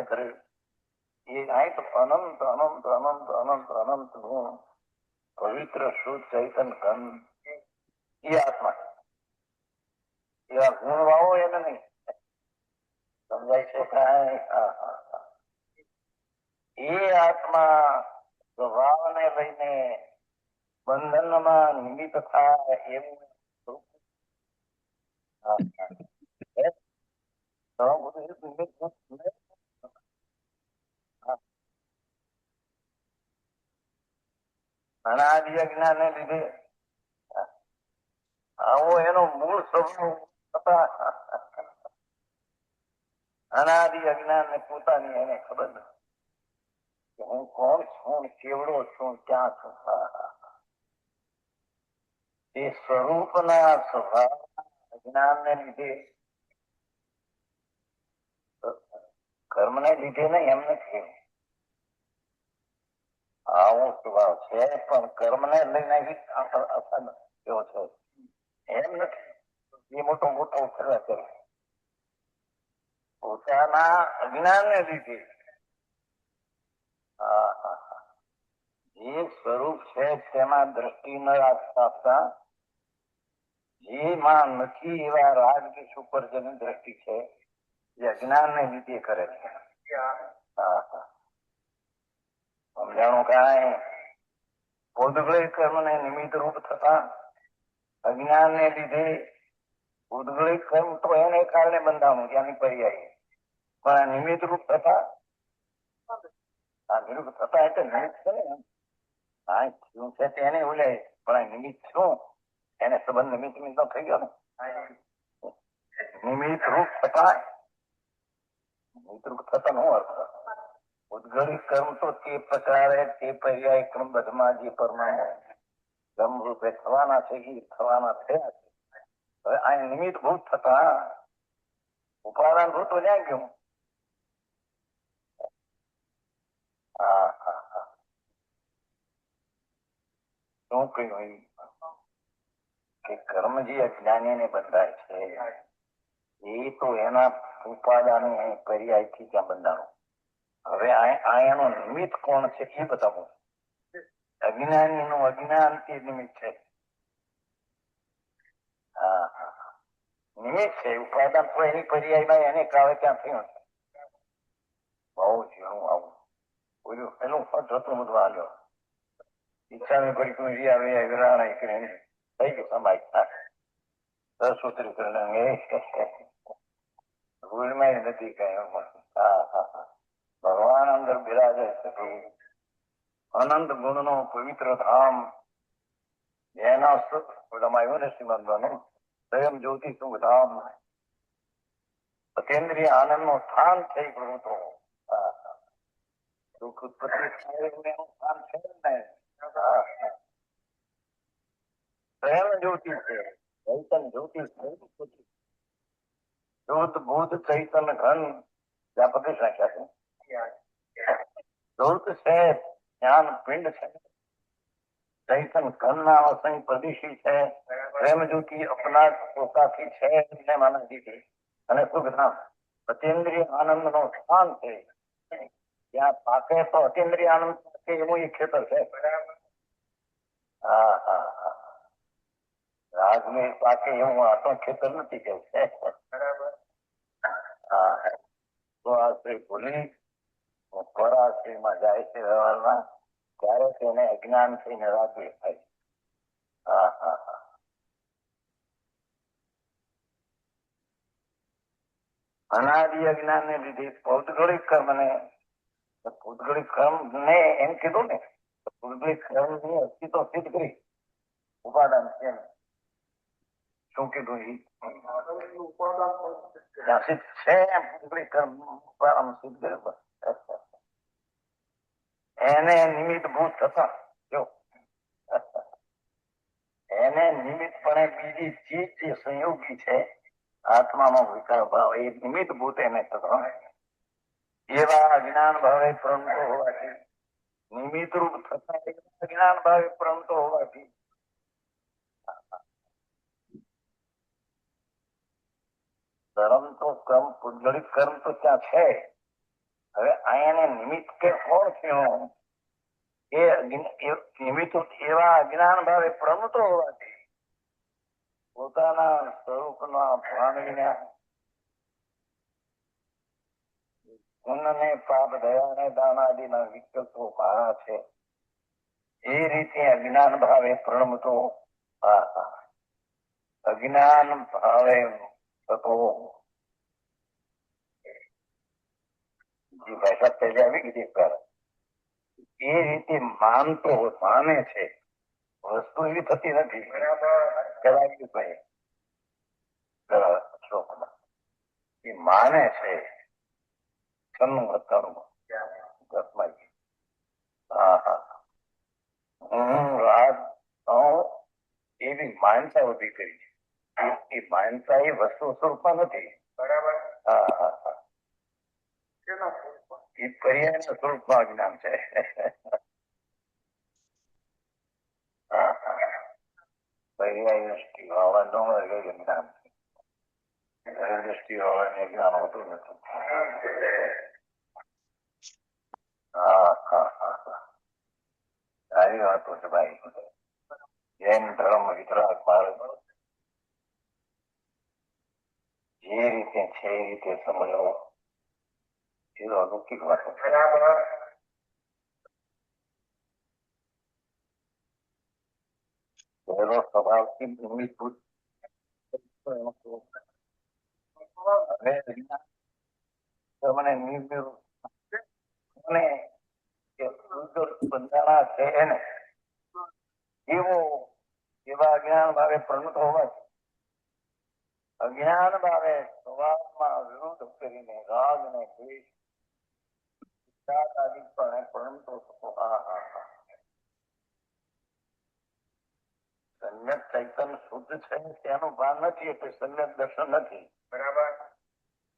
એ અહીં તો અનંત અનંત અનંત અનંત અનંત ગુણ પવિત્ર શુદ્ધ ચૈતન ઘન એ આત્મા. એવા ગુણ વાવો એને નહીં. સમજાય છે કાંઈ? હા હા હા, એ આત્મા સ્વભાવને લઈને બંધનમાં નિમિત્ત થાય એવું અનાદિ અજ્ઞાન ને લીધે આવો એનો મૂળ સ્વભાવ અનાદિ અજ્ઞાન ને પોતાની એને ખબર નથી કે હું કોણ છું, કેવડો છું, ક્યાં છું. એ સ્વરૂપના સ્વભાવ અજ્ઞાન ને લીધે કર્મ ને લીધે નહીં એમ નથી. આવો સ્વભાવ છે પણ કર્મ ને લઈને કેવો છે એમ નથી. એ મોટો મોટો ફેરવા કરે પોતાના અજ્ઞાન ને લીધે. હા હા હા, જે સ્વરૂપ છે તેમાં દ્રષ્ટિ ન આપતા જે માં નથી એવા રાગ દેશ ઉપર જેની દ્રષ્ટિ છે એ અજ્ઞાન ને લીધે કરે છે. હા હા, સમજાણું કાંઈ? ઉદ્ગલ કર્મ ને નિમિત્ત રૂપ થતા અજ્ઞાન ને લીધે ઉદ્ગલ કર્મ તો એને કારણે બંધાણું ત્યાંની પર્યાય પણ નિમિત્ત રૂપ થતા નિમિત્ત થતા એટલે નિમિત્ત છે ને હા શું છે તેને ઓલે પણ નિમિત્ત શું એને સંબંધ નિમિત્ત નિમિત્ત થઈ ગયો ને. નિમિત્ત રૂપ થતા નિમિત્ત રૂપ થતા નો અર્થ ઉદ્ગલિત કર્મ તો તે પ્રકારે તે પર્યાય ક્રમબદ્ધમાં જે પરમાણુ ક્રમ રૂપે થવાના છે એ થવાના થયા છે. હવે આ નિમિત્ત ભૂત થતા ઉપાદાન ભૂત તો જ્યાં ગયું. હા હા હા, શું કહ્યું કે કર્મ જે અજ્ઞાની ને બંધાય છે એ તો એના ઉપાદાન પર્યાય થી ત્યાં બંધાણું. હવે આ એનો નિમિત્ત કોણ છે એ બતાવું. અજ્ઞાની નું અજ્ઞાન તે નિમિત્ત છે. હા હા, નિમિત્ત છે ઉપાદાન તો એની પર્યાયમાં એને કાળે ત્યાં થયું છે. બહુ ઝીણું આવું બોલ્યું એનું જતું બધું હાલ્યો ઈચ્છા કરી તું આવે વિરાણ કરી થઈ ગયું સમાજ સૂત્રી ભૂલમાં નથી કઈ. હા હા હા, ભગવાન અંદર બિરાજે છે. અનંત ગુણ નો પવિત્ર ધામ એના આવ્યું ને શ્રીમંતનું સ્વયં જ્યોતિ શુભ ધામ અતેન્દ્રિય આનંદ નું સ્થાન થઈ ગયું તો દુઃખ ઉત્પત્તિ થાય એનું સ્થાન છે ને. સ્વયં જ્યોતિ છે ચૈતન જ્યોતિ શુદ્ધ બુદ્ધ ચૈતન ઘન ત્યાં પકડી રાખ્યા છે. શુદ્ધ છે જ્ઞાન પિંડ છે. ચૈતન ઘન નામ અસંગ પ્રદેશી છે. પ્રેમ જ્યોતિ અપના પોતાથી છે એને માના દીધી. અને સુખ ધામ અતિન્દ્રિય આનંદ નો સ્થાન છે. ત્યાં પાકે તો અતિન્દ્રિય આનંદ છે એવું એ ખેતર છે. હા હા હા રાજની પાકે એવું આ તો ખેતર નથી કે છે. હા તો આ શ્રી ભૂલી પરાશ્રીમાં જાય છે વ્યવહારમાં ત્યારે તેને અજ્ઞાન થઈને રાજ્ય થાય. હા હા હા અનાદિ અજ્ઞાન ને લીધે પૌદ્ગલિક કર્મ ને એમ કીધું ને પૌદ્ગલિક કર્મ ની અસ્તિત્વ સિદ્ધ કરી ઉપાદાન છે. શું કીધું છે એમ પૌદ્ગલિક કર્મ સિદ્ધ કર્યું. એને નિમિત્ત ભૂત થતા જો એને નિમિત્તપણે બીજી ચીજ જે સંયોગી છે આત્માનો વિકાર ભાવ એ નિમિત્ત ભૂત એને થતો એવા અજ્ઞાન ભાવે પ્રમતો હોવાથી નિમિત્ત રૂપ થતા અજ્ઞાન ભાવે પ્રમતો હોવાથી કર્મ તો કર્મ પુદ્ગલિક કર્મ તો ત્યાં છે. હવે અહીંયા નિમિત્ત કે કોણ થયો એ નિમિત્ત એવા અજ્ઞાન ભાવે પ્રમતો હોવાથી પોતાના સ્વરૂપના ભાનવીના પુણ્યને પાપ દયાને દાન આદિના વિકલ્પો મારા છે એ રીતે અજ્ઞાન ભાવે પ્રણમતો અજ્ઞાન ભાવે થતો જે ભાષા પહેલી આવી ગઈ એ રીતે માનતો માને છે. વસ્તુ એવી થતી નથી. ભાઈ શ્લોકમાં એ માને છે. એવી માનતા ઉભી કરી એ માનતા એ વસ્તુ સ્વરૂપમાં નથી. બરાબર. હા હા હા એ પર્યાય સ્વરૂપમાં અજ્ઞાન છે. પર્યાય દ્રષ્ટિ હોવાનો જ્ઞાન દ્રષ્ટિ હોવાને જ્ઞાન હોતું નથી. હા હા હા સારી વાતો છે ભાઈ. જૈન ધર્મ વિતરાગ માર્ગ જે રીતે છે એ રીતે સમજવો એ અલૌકિક વાતો છે. પહેલો સ્વભાવથી ભૂમિભૂત હવે મને બંધાણા છે એને એવા અજ્ઞાન ભાવે પ્રણત હોવાથી અજ્ઞાન ભાવે સ્વભાવમાં વિરોધ કરીને રાગ ને દ્વેષ આદિ પણ પ્રણતો સમ્યક ચૈતન શુદ્ધ છે તેનું ભાન નથી એટલે સમ્યક દર્શન નથી. બરાબર.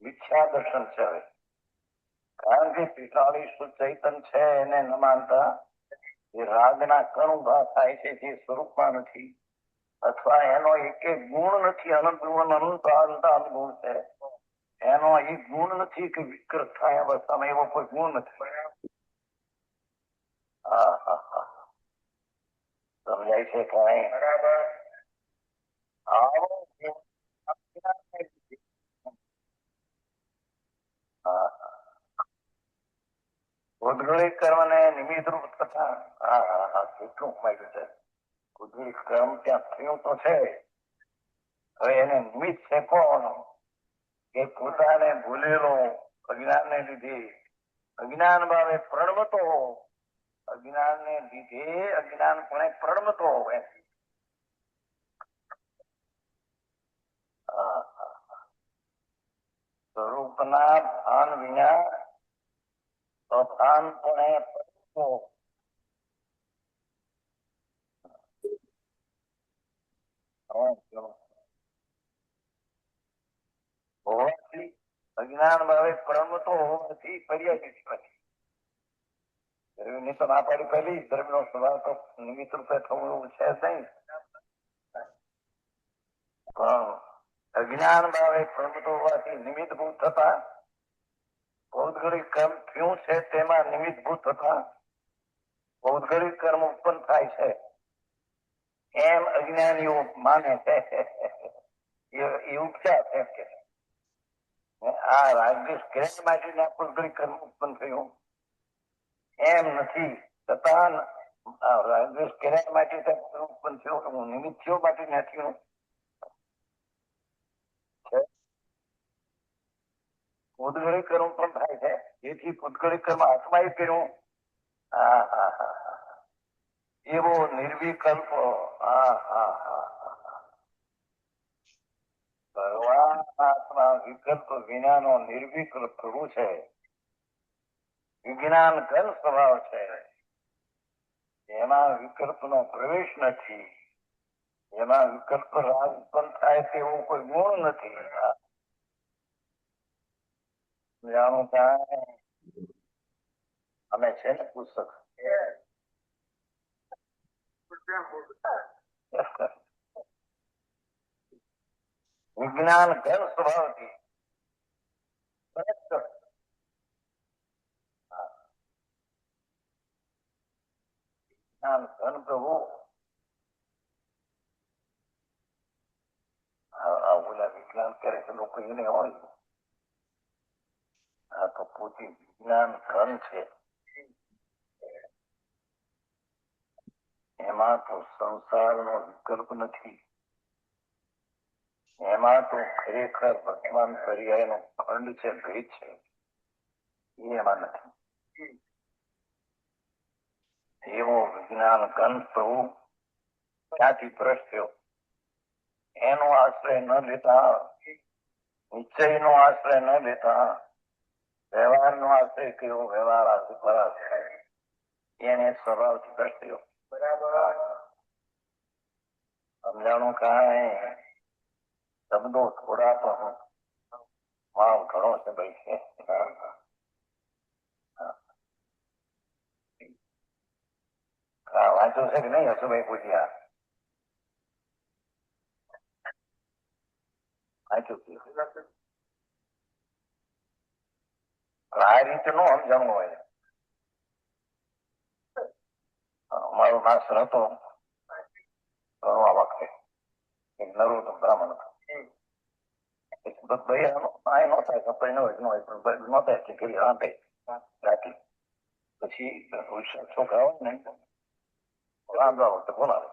મિથ્યા દર્શન છે. હવે કારણ કે પિતાળી શુદ્ધ ચૈતન છે એને ન માનતા એ રાગના કણ ઉભા થાય છે જે સ્વરૂપમાં નથી અથવા એનો એક ગુણ નથી. અનંત ગુણ છે એનો એ ગુણ નથી કે વિકૃત થાય અવસ્થામાં એવો કોઈ ગુણ નથી. હા હા હા સમજાય છે કઈ? બરાબર. ઉદ્ગલિક કર્મ ને નિમિત્ત રૂપ થતા કેટલું માગ્યું છે. ઉદ્ગલિક કર્મ ત્યાં થયું તો છે. હવે એને નિમિત્ત છે કોણ કે પોતાને ભૂલેલો અજ્ઞાન ને લીધે અજ્ઞાન ભાવે પ્રણમતો અજ્ઞાન ને લીધે અજ્ઞાન પણ પ્રણમતો હોય. સ્વરૂપના ભાન વિના અભાનપણે અજ્ઞાન ભાવે પ્રમતો હોવાથી પર્યાય નથી. દ્રવ્યની તો ના પાડી પહેલી, દ્રવ્યનો સ્વભાવ તો નિમિત્ત રૂપે થવું એવું છે જ નહીં. પણ અજ્ઞાન ભાવે પ્રમતો હોવાથી નિમિત્તભૂત થતા, ભૌતગલિક કર્મ થયું છે તેમાં નિમિત્તભૂત થતા ભૌતગલિક કર્મ ઉત્પન્ન થાય છે એમ અજ્ઞાનીઓ માને છે. એ ઉપચાર એમ કે આ રાગદ્વેષ ક્રેશ માટે ભૌતગલિક કર્મ ઉત્પન્ન થયું એમ નથી. છતાં રાગદ્વેષ ક્રેશ માટે ઉત્પન્ન થયું, નિમિત્ત થયો માટે નથી. ભૌતગલિક કર્મ પણ થાય છે, જેથી ભૌતગલિક કર્મ આત્માએ કર્યું. એવો નિર્વિકલ્પ ભગવાન આત્મા વિકલ્પ વિનાનો નિર્વિકલ્પ પ્રભુ છે. વિજ્ઞાન ઘન સ્વભાવ છે, એમાં વિકલ્પનો પ્રવેશ નથી. એમાં વિકલ્પ રાગ ઉત્પન્ન થાય તેવો કોઈ ગુણ નથી. જાણું કાંઈ અમે છે ને પુસ્તક વિજ્ઞાન ઘન સ્વભાવથી ઘન પ્રભુ ઓલા વિજ્ઞાન કરે છે લોકો એને હોય. આ તો પોતે વિજ્ઞાન ઘન છે. એમાં તો સંસારનો વિકલ્પ નથી. એમાં તો ખરેખર વર્તમાન પર્યાયનો ખંડ છે, ભેદ છે, એ એમાં નથી. એવો વિજ્ઞાન ઘન પ્રભુ ક્યાંથી પ્રશ્ન થયો? એનો આશ્રય ન લેતા, નિશ્ચયનો આશ્રય ન લેતા, વ્યવહારનો આશ્રય કર્યો. વ્યવહાર આશ્રય એને સ્વભાવથી ભ્રષ્ટ થયો. બરાબર સમજાણું કાંઈ? શબ્દો થોડા પણ માલ ઘણો છે ભાઈ. વાંચ્યું છે કે નહીં હસુભાઈ? પૂછ્યા વાંચ્યું? આ રીતે નું સમજાણું હોય. અમારો માસ્ટર હતો ભણવા વખતે, એક નરોત્તમ બ્રાહ્મણ હતો. પછી છોકરા હોય ને રાંધવા વખતે બોલાવે,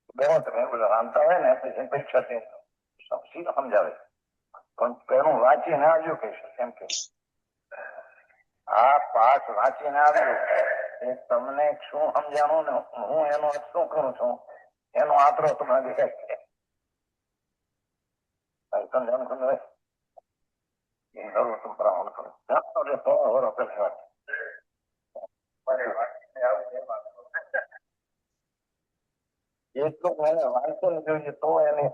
તમે રાંધતા હોય ને પરીક્ષા સમજાવે, પણ પેલું વાંચીને આવ્યું કહીશ એમ કે આ પાઠ વાંચીને આવ્યું તમને શું સમજાણું ને હું એનો શું કરું છું એનો આતરો તમને દેખાય. સમજાણું સમજાય? એટલું મને વાંચો ને જોઈએ તો એને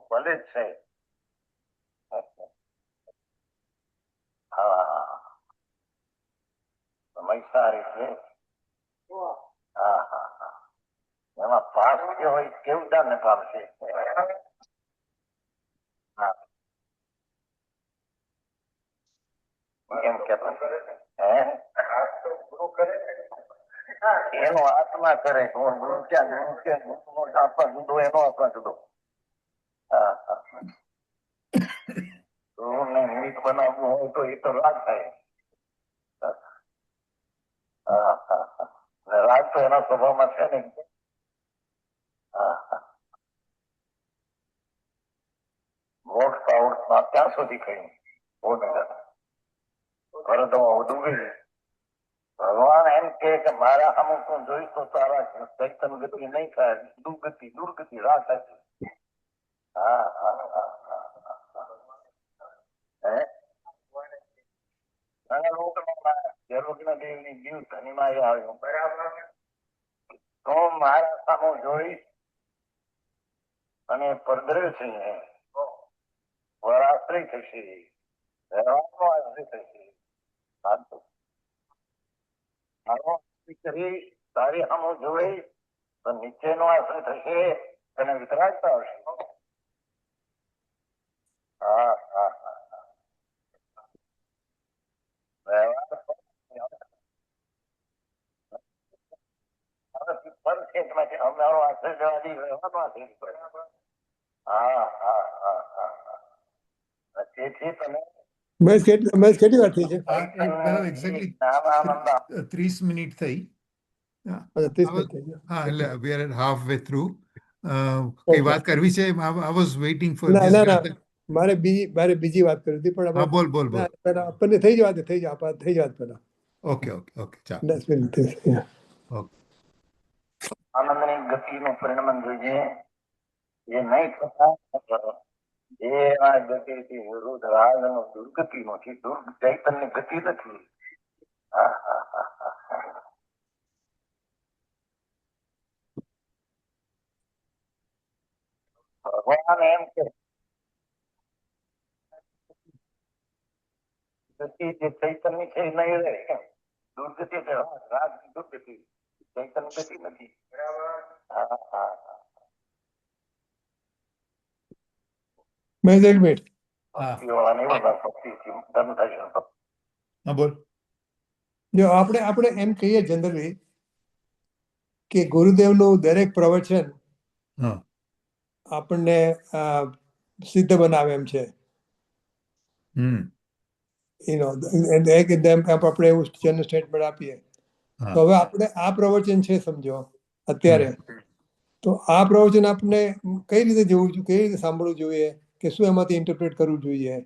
ભલે જ છે. હા સમજદારી છે. હા હા હા એમાં પાસ જે હોય કેવું ને પામશે. હા એમ કેતો એનો આત્મા કરે આપવા જુદો એનો આપવા જુદો. હા હા નિમિત્ત બનાવવું હોય તો એ તો રાગ થાય. હા હા હા રાગ તો એના સ્વભાવમાં છે ને. હા હા મોક્ષ પાવડમાં ત્યાં સુધી કહ્યું પરંતુ ડૂબી ભગવાન એમ કે મારા અમુક નું જોઈશ તો તારા ચૈતન ગતિ નહીં થાય, દુર્ગતિ રાહ થાય. હા હા હા તો મારા સામું જોઈશ અને પરદ્રવ્ય છે, વરાશ્રય થશે, વ્યવહારનો આશ્રય થશે. સાચું. આનો આશ્રય કરી તારી સામું જોઈ તો નીચેનો આશ્રય થશે અને વિતરાગતા આવશે. હા હા હા. વ્યવહાર પર છે એમાંથી અમારો આશ્રય જવા દે, વ્યવહારનો આશ્રય પડે. હા હા હા હા હા. તેથી તમે મેચ કેટલી વાર થઈ છે? એક્ઝેક્ટલી જ્ઞાનાનંદ 30 મિનિટ થઈ. અચ્છા, 30 મિનિટ થઈ ગયા. હા, એટલે we are half way through. કઈ વાત કરવી છે? આઈ વોઝ વેઇટિંગ ફોર ના ધીસ. ના ના, મારે બીજી વાત કરી હતી, પણ હા, બોલ બોલ બોલ. ના, પહેલા આપણને થઈ જવા દે, થઈ જવા પહેલા ઓકે ઓકે ઓકે, ચાલ. 10 મિનિટ થઈ ગયા. ઓકે. આનંદની ગતિનું પરિણામ જોઈએ, જે નહીં થતા એ આ ગતિથી વિરુદ્ધ રાગનો દુર્ગતિ નથી, ચૈતન્ય ગતિ નથી. હા, હા, હા, હા, હા. ભગવાન એમ કે ગતિ જે ચૈતન્ય છે એ નહીં રહે. દુર્ગતિ છે, રાગ દુર્ગતિ, ચૈતન્ય ગતિ નથી. હા હા હા. મેચ એક મિનિટ. હા ભક્તિવાળાને બધા ભક્તિથી ધન થશે. હા, બોલ. જો આપણે એમ કહીએ જનરલી કે ગુરુદેવનું દરેક પ્રવચન હા આપણને સિદ્ધ બનાવે એમ છે. હમ આપણે એવું સ્ટેટમેન્ટ આપીએ હા તો હવે આપણે આ પ્રવચન છે સમજો અત્યારે, હમ. તો આ પ્રવચન આપણે કઈ રીતે જોવું જોઈએ, કઈ રીતે સાંભળવું જોઈએ, કે શું એમાંથી ઇન્ટરપ્રેટ કરવું જોઈએ,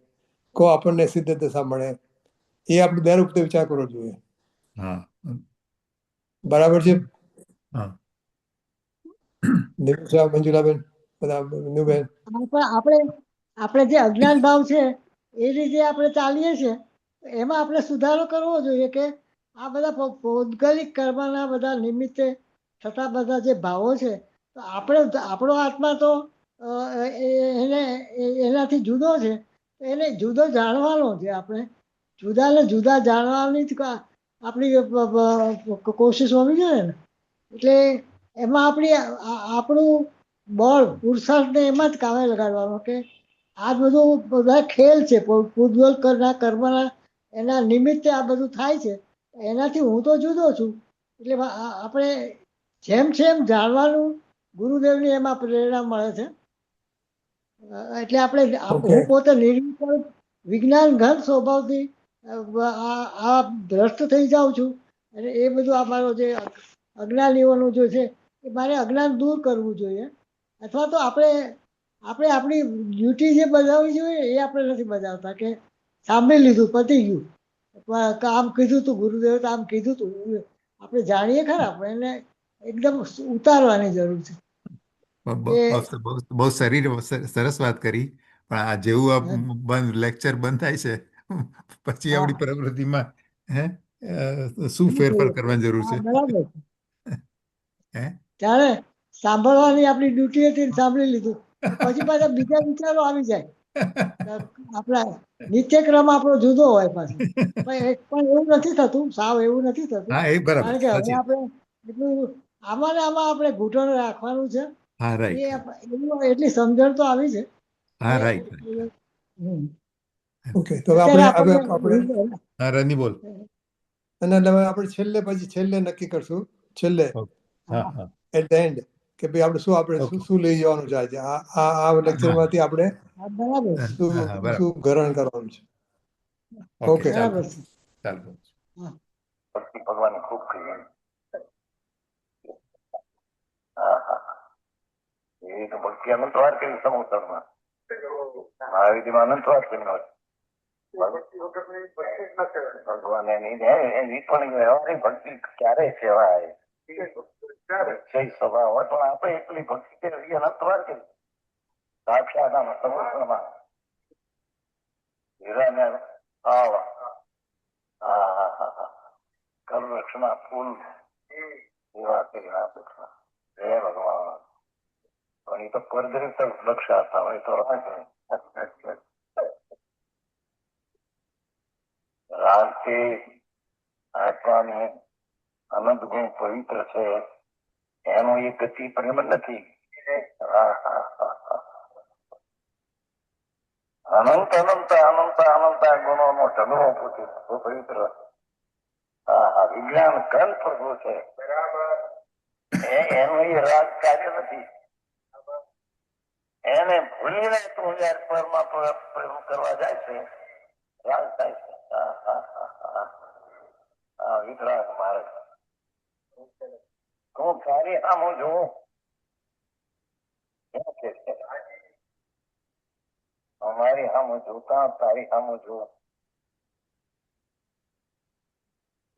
કો આપણને સિદ્ધ દશા મળે, એ આપણે દર વખતે વિચાર કરવો જોઈએ. હા બરાબર છે હા નિમિષા, મંજુલાબેન, બધા વિનુબેન? આપણે આપણે જે અજ્ઞાન ભાવ છે એ રીતે આપણે ચાલીએ છીએ, એમાં આપણે સુધારો કરવો જોઈએ કે આ બધા ભૌગોલિક કર્મના બધા નિમિત્તે થતા બધા જે ભાવો છે, તો આપણો આત્મા તો એને એનાથી જુદો છે, એને જુદો જાણવાનો છે. આપણે જુદાને જુદા જાણવાની જ આપણી કોશિશ હોવી જોઈએ ને. એટલે એમાં આપણું બળ પુરુષાર્થને એમાં જ કામે લગાડવાનો કે આ બધું બધા ખેલ છે, પૂર્વજલ કરના કર્મના એના નિમિત્તે આ બધું થાય છે. એનાથી હું તો જુદો છું. એટલે આપણે જેમ જાણવાનું ગુરુદેવની એમાં પ્રેરણા મળે છે. એટલે આપણે Okay. હું પોતે નિર્વિકલ્પ વિજ્ઞાન ઘન સ્વભાવથી આ ભ્રષ્ટ થઈ જાઉં છું, અને એ બધું અમારો જે અજ્ઞાનીઓનું જે છે એ મારે અજ્ઞાન દૂર કરવું જોઈએ. અથવા તો આપણે આપણી ડ્યુટી જે બજાવવી જોઈએ એ આપણે નથી બજાવતા, કે સાંભળી લીધું, પતી ગયું, આમ કીધું તું ગુરુદેવે તો આમ કીધું તું, આપણે જાણીએ ખરા, પણ એને એકદમ ઉતારવાની જરૂર છે. બહુ સરસ વાત કરી. પણ આ જેવું આ બંધ લેક્ચર બંધ થાય છે પછી હા આપણી પ્રવૃત્તિમાં હે શું ફેરફાર કરવાની જરૂર હા, છે? બરાબર. હે ત્યારે સાંભળવાની આપણી ડ્યુટી હતી ને સાંભળી લીધું, પછી પાછા બીજા વિચારો આવી જાય. આપણા નિત્યક્રમ આપણો જુદો હોય પાછું. પણ એવું નથી થતું, સાવ એવું નથી થતું. હા, એ બરાબર, કારણ કે હવે સાચી. આપણે એટલું આમાં ને આમાં આપણે ઘૂંટણ રાખવાનું છે. હા, એ રાઈટ. એટલી સમજણ તો આવી છે હા, કે રાઈટ. હમ. ઓકે, તો હવે અત્યારે આપણે આપણને હા, રની બોલ. અને હવે આપણે છેલ્લે નક્કી કરશું, છેલ્લે ઓકે. હા હા એટ ધ એન્ડ, કે ભાઈ આપણે ઓકે. શું લઈ જવાનું છે આજે આ લેક્ચરમાંથી આપણે હા, બરાબર છે. હા હા, બરાબર. શું ગ્રહણ કરવાનું છે. Okay, okay. ચાલ. બરાબર છે. ચાલ. હા. ભક્તિ ભગવાન ખૂબ કરી. હા હા. એ તો ભક્તિ અનંતવાર કરી સમુદ્રમાં, મહાવીરમાં અનંતવાર કરી. ભગવાન એની પણ વ્યવહારિક ભક્તિ ક્યારે કહેવાય? સ્વભાવ હોય પણ આપણે એટલી ભક્તિ કરી અનંતવાર કરી. સાક્ષાત સમુદ્રમાં હીરાને ભાવ, કલવૃક્ષના ફૂલ એવા કરી આપે. હે ભગવાન, પણ એ તો પરદરી તરફ લક્ષાતા હોય તો રાખે. રાગથી આત્માને અનંત ગુણ પવિત્ર છે એનો એ ગતિ પ્રેમ નથી. અનંત અનંત અનંત અનંત ગુણોનો ઢગલો પવિત્ર વિજ્ઞાન ગ્રંથ પ્રભુ છે. એનો એ રાગ કાર્ય નથી. એને ભૂલીને તું જયારે પરમાત્મા કરવા જાય છે રાગ થાય છે. વિતરાગ માર્ગ તું તારી આમ જોઉં અમારી આમ જોતા તારી આમ જોઉં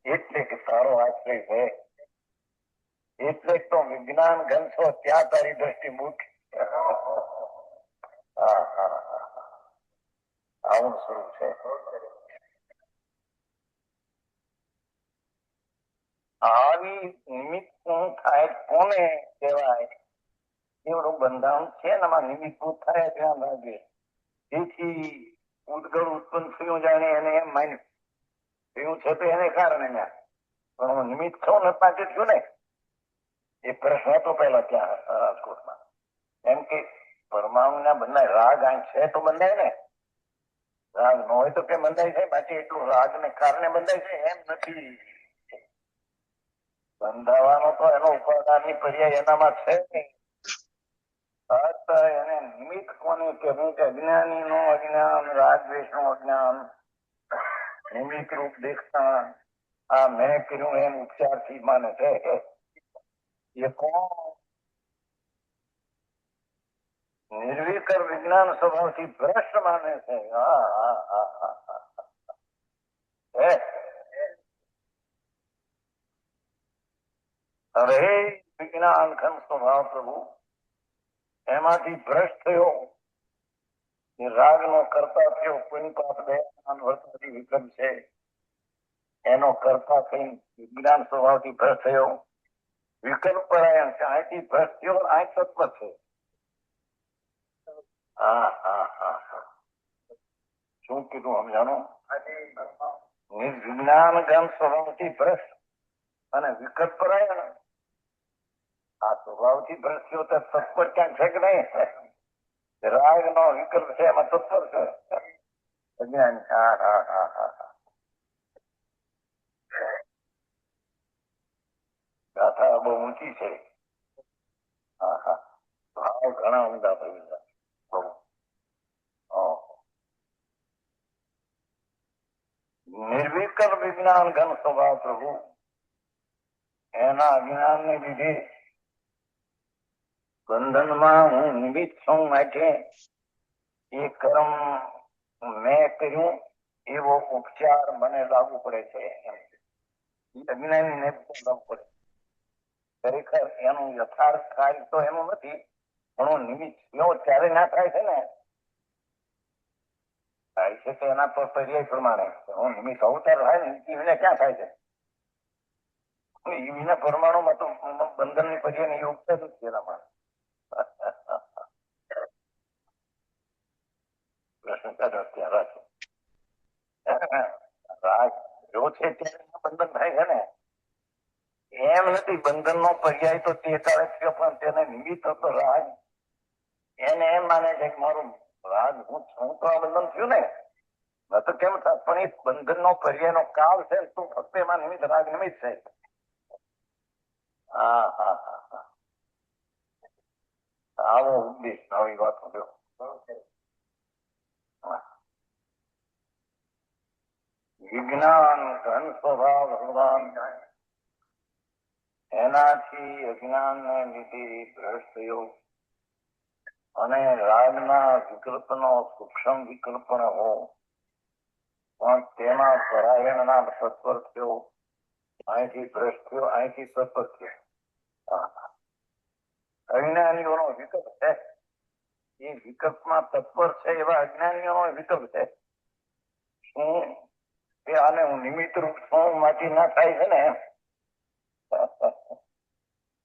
એટલે કે તારો આશ્રય છે. એટલે તો વિજ્ઞાન ગંશો ત્યાં તારી દ્રષ્ટિ મૂકી. આવું સ્વરૂપ છે. આવી નિમિત્ત થાય કોને કહેવાય? એવડું બંધારણ છે ને આમાં નિમિત્ત થાય ધ્યાન રાખજે. તેથી ઉદગળ ઉત્પન્ન થયું જાણે એને એમ માન્યું થયું છે તો એને કારણે પણ હું નિમિત્ત થયું ને પાસે થયું ને એ પ્રશ્ન હતો પેલા ત્યાં રાજકોટમાં. એમ કે પરમાણુ ના બંધાય રાગ અહીં છે તો બંધાય ને. રાગ ન હોય તો કે બંધાય છે. બાકી એટલું રાગ ને કારણે બંધાય છે એમ નથી. બંધાવાનો તો એનો ઉપાદાનની પર્યાય એનામાં છે નહીં. એને નિમિત્ત કોને કહેવું કે અજ્ઞાની નું અજ્ઞાન, રાગ દ્વેષ નું અજ્ઞાન, નિમિત્ત રૂપ દેખતા આ મેં કર્યું એમ ઉપચાર થી માને છે. એ કોણ? નિર્વિકર વિજ્ઞાન સ્વભાવથી ભ્રષ્ટ માને છે. અરે વિજ્ઞાન ઘન સ્વભાવ પ્રભુ એમાંથી ભ્રષ્ટ થયો. રાગ નો કરતા થયો. કોઈ પાપ વર્તાથી વિક્રમ છે એનો કરતા થઈ વિજ્ઞાન સ્વભાવથી ભ્રષ્ટ થયો. વિકલ્પ પરાયણ છે. અહીંથી ભ્રષ્ટ થયો. અહીં તત્વ છે. શું કીધું સમજાણું? વિજ્ઞાન જ્ઞાન સ્વભાવથી ભ્રષ્ટ અને વિકલ્પ પરાયણ. આ સ્વભાવથી ભ્રષ્ટ થયો તો તત્પર ક્યાંક છે કે નહીં? રાગ નો વિકલ્પ છે એમાં તત્પર છે. અજ્ઞાન. ગાથા બહુ ઊંચી છે. ભાવ ઘણા ઊંડા પડી. નિર્વિકલ્પ વિજ્ઞાન ઘન સ્વભાવ પ્રભુ એના અજ્ઞાન ને લીધે બંધનમાં હું નિમિત્ત છું માટે એ કર્મ મેં કર્યું એવો ઉપચાર મને લાગુ પડે છે. અજ્ઞાની ને લાગુ પડે. ખરેખર એનું યથાર્થ કાર્ય તો એનું નથી. પણ હું નિમિત્ત એવો ત્યારે ના થાય છે ને થાય છે તો એના પર પર્યાય પ્રમાણે હું નિમિત્ત અવતાર થાય ને એને ક્યાં થાય છે? એના પરમાણુમાં તો બંધન ની પર્યાય યોગ થતું જ છે એનામાં. રાગ જો છે ત્યારે બંધન થાય છે ને એમ નથી. બંધન નો પર્યાય તો તે કાળે થયો પણ તેને નિમિત્ત હતો રાગ. એને એમ માને છે કે મારું રાગ હું તો આ બંધન થયું ને તો કેમ થાય? પણ એ બંધન નો પર્યાય નો કાળ છે તું ફક્ત એમાં નિમિત્ત રાગ નિમિત્ત છે. આવો ઉપદેશ આવી વાત કર્યો. વિજ્ઞાન ઘન સ્વભાવ ભગવાન એનાથી અજ્ઞાન ને લીધે ભ્રષ્ટ થયો અને રાગના વિકલ્પનો સૂક્ષ્મ વિકલ્પ હો પણ તેમાં પરાયણ ના સત્વર થયો. અહીંથી ભ્રષ્ટ થયો. અહીંથી સત્વર થયો. અજ્ઞાનીઓનો વિકલ્પ છે. એ વિકલ્પમાં તત્પર છે એવા અજ્ઞાનીઓનો વિકલ્પ છે. શું કે આને હું નિમિત્ત રૂપ છું માંથી ના થાય છે ને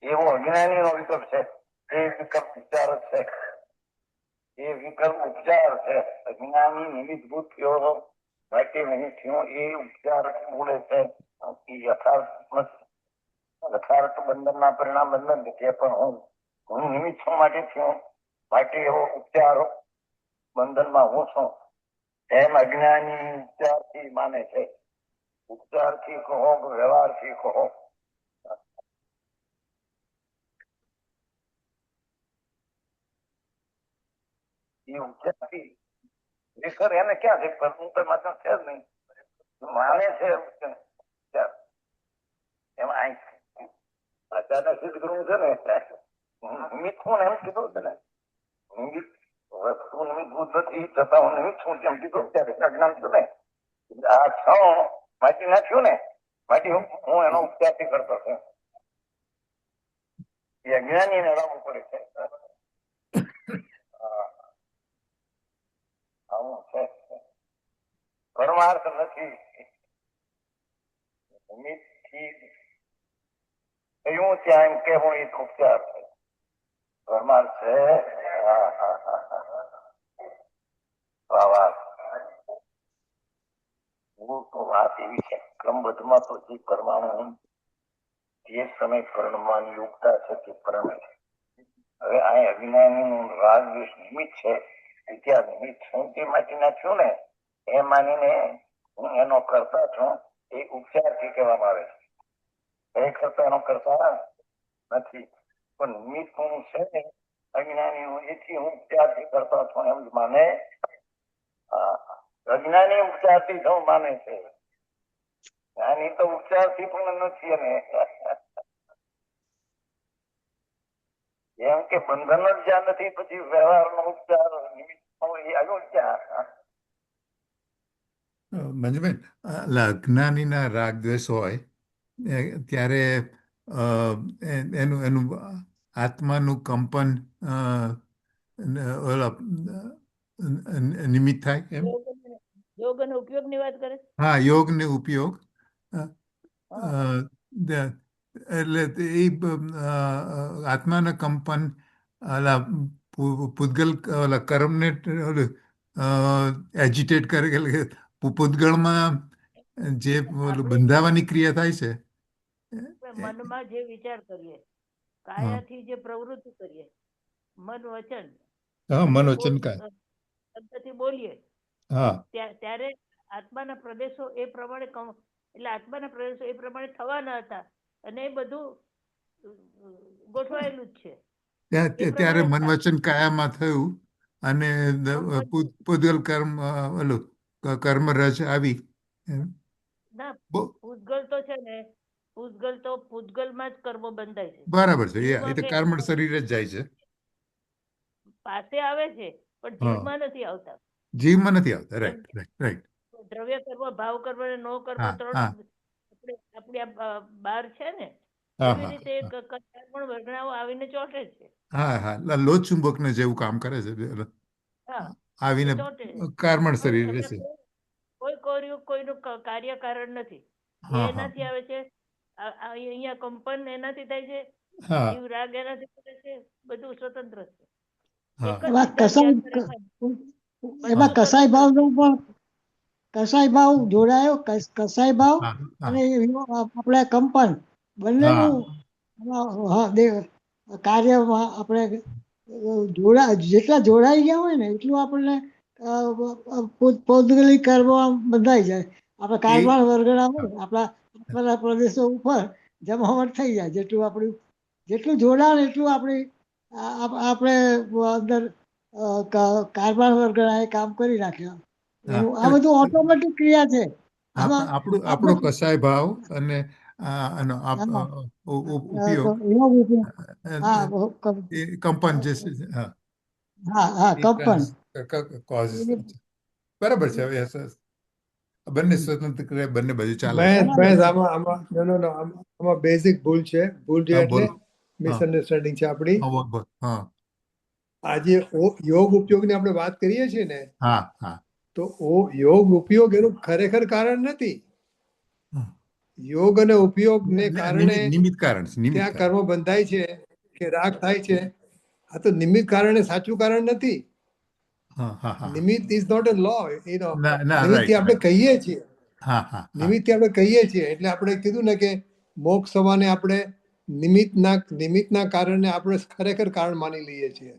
એવો અજ્ઞાનીનો વિકલ્પ છે. એ વિકલ્પ ઉપચાર છે. એ વિકલ્પ ઉપચાર છે. અજ્ઞાની નિમિત્તભૂત થયો માટે નહીં થયો એ ઉપચાર બોલે છે. એ યથાર્થ નથી. યથાર્થ બંધનના પરિણામ બંધન છે, પણ હું નિમિત્ત છું માટે થયો માટે એવો ઉપચાર બંધનમાં હું છું એમ અજ્ઞાની ઉપચારથી માને છે. ઉપચારથી કહો કે વ્યવહારથી કહો, એ ઉપચારથી ખરેખર એને ક્યાં છે? હું તો માત્ર છે જ નહીં, માને છે ઉપચાર. એમાં આચાર્ય સિદ્ધ કરવું છે ને, નિમિત્ત હું એમ કીધું છે ને, નિમિત્ત વસ્તુ નિમિત્તભૂત નથી છતાં હું નિમિત્ત છું કેમ કીધું ત્યારે અજ્ઞાન છું ને. આ છ માટી નાખ્યું ને, માટી હું એનો ઉપચારથી કરતો છું. એ અજ્ઞાનીને અડાવવું પડે છે. આવું છે. પરમાર્થ નથી. નિમિત્તથી થયું ત્યાં એમ કહેવું એક ઉપચાર છે. પરમાર્થ છે. વાત એવી છે, ક્રમબદ્ધમાં તો જે પરમાણુ જે સમય પરણવાની યોગતા છે તે પરણે છે. હવે આ અજ્ઞાનીનું રાગ દ્વેષ નિમિત્ત છે, ત્યાં નિમિત્ત છું તે માટે નાખ્યું ને એ માનીને હું એનો કરતા છું, એ ઉપચારથી કહેવામાં આવે છે. એ કરતા એનો કરતા નથી, પણ નિમિત્ત હું છે ને અજ્ઞાની હું, એથી હું ઉપચારથી કરતા છું એમ જ માને. અજ્ઞાની ઉપચારથી સૌ માને છે, જ્ઞાની તો ઉપચારથી પણ નથી. અને એમ કે બંધન જ જ્યાં નથી પછી વ્યવહારનો ઉપચાર નિમિત્ત એ આવ્યો ક્યાં? મંજુબેન, અજ્ઞાનીના રાગ દ્વેષ હોય ત્યારે એનું એનું આત્માનું કંપન ઓલા નિમિત્ત થાય એમ. યોગ અને ઉપયોગની વાત કરે છે. હા, યોગ ને ઉપયોગ. એટલે એ આત્માના કંપન ઓલા પૂતગલ ઓલા કર્મને એજિટેટ કરે કે પૂતગળમાં જે બંધાવાની ક્રિયા થાય છે. મનમાં જે વિચાર કરીએ, કાયાથી જે પ્રવૃત્તિ કરીએ, મન વચન મનોચન કાય શબ્દથી બોલીએ, હા, ત્યારે આત્માના પ્રદેશો એ પ્રમાણે એટલે આત્માના પ્રદેશો એ પ્રમાણે થવાના હતા, અને એ બધું ગોઠવાયેલું જ છે. ત્યારે મન વચન કાયામાં થયું અને પૂતગલ કર્મ ઓલું કર્મરજ આવી. ના, પૂતગલ તો છે ને, પૂતગલ તો પૂતગલમાં જ કર્મો બંધાય છે. બરાબર છે, એ તો કર્મળ શરીર જ જાય છે, પાસે આવે છે પણ જીવમાં નથી આવતા. જીવમાં નથી આવતા. Right right right. દ્રવ્ય કર્મ, ભાવ કર્મ અને નો કર્મ ત્રણ આપણી બહાર છે ને, એવી રીતે કર્મણ વર્ગણાઓ આવીને ચોટે છે. હા હા, લોહ ચુંબકને જેવું કામ કરે છે, આવીને કર્મણ શરીર રહેશે. કોઈ કોઈનું કાર્ય કારણ નથી, એનાથી આવે છે. અહીંયા કંપન એનાથી થાય છે, જીવ રાગ એનાથી કરે છે, બધું સ્વતંત્ર છે. એમાં કસાય ભાવનો પણ કસાય ભાવ જોડાયો, કસાય ભાવ અને આપણે કંપન બંનેનું કાર્યમાં આપણે જેટલા જોડાઈ ગયા હોય ને એટલું આપણને પૌદ્ગલિક કર્મ બંધાઈ જાય. આપણે કારબાર વર્ગના હોય આપણા પ્રદેશો ઉપર જમાવટ થઈ જાય. જેટલું જોડાણ એટલું આપણે અંદર કારબાર વર્ગના એ કામ કરી નાખ્યા. આ બધું ઓટોમેટિક ક્રિયા છે. આપણો કસાય ભાવ અને ઉપયોગ કંપન જે છે, કંપન બરાબર છે. હવે બંને સ્વતંત્ર ક્રિયા, બંને બાજુ ચાલે. આમાં બેઝિક ભૂલ છે. ભૂલ છે એટલે મિસઅન્ડરસ્ટેન્ડિંગ છે આપણી. આજે યોગ ઉપયોગની આપણે વાત કરીએ છીએ ને, તો યોગ ઉપયોગ એનું ખરેખર કારણ નથી. યોગ અને ઉપયોગ ને કારણે નિમિત્ત કારણ ત્યાં કર્મ બંધાય છે કે રાગ થાય છે, આ તો નિમિત્ત કારણે સાચું કારણ નથી. હા હા હા નિમિત્ત ઇઝ નોટ અ લો. ના ના નિમિત્તથી આપણે રાઈટ કહીએ છીએ, હા હા હા નિમિત્તથી આપણે કહીએ છીએ. એટલે આપણે કીધું ને કે મોક્ષ થવાને આપણે નિમિત્તના કારણે આપણે ખરેખર કારણ માની લઈએ છીએ.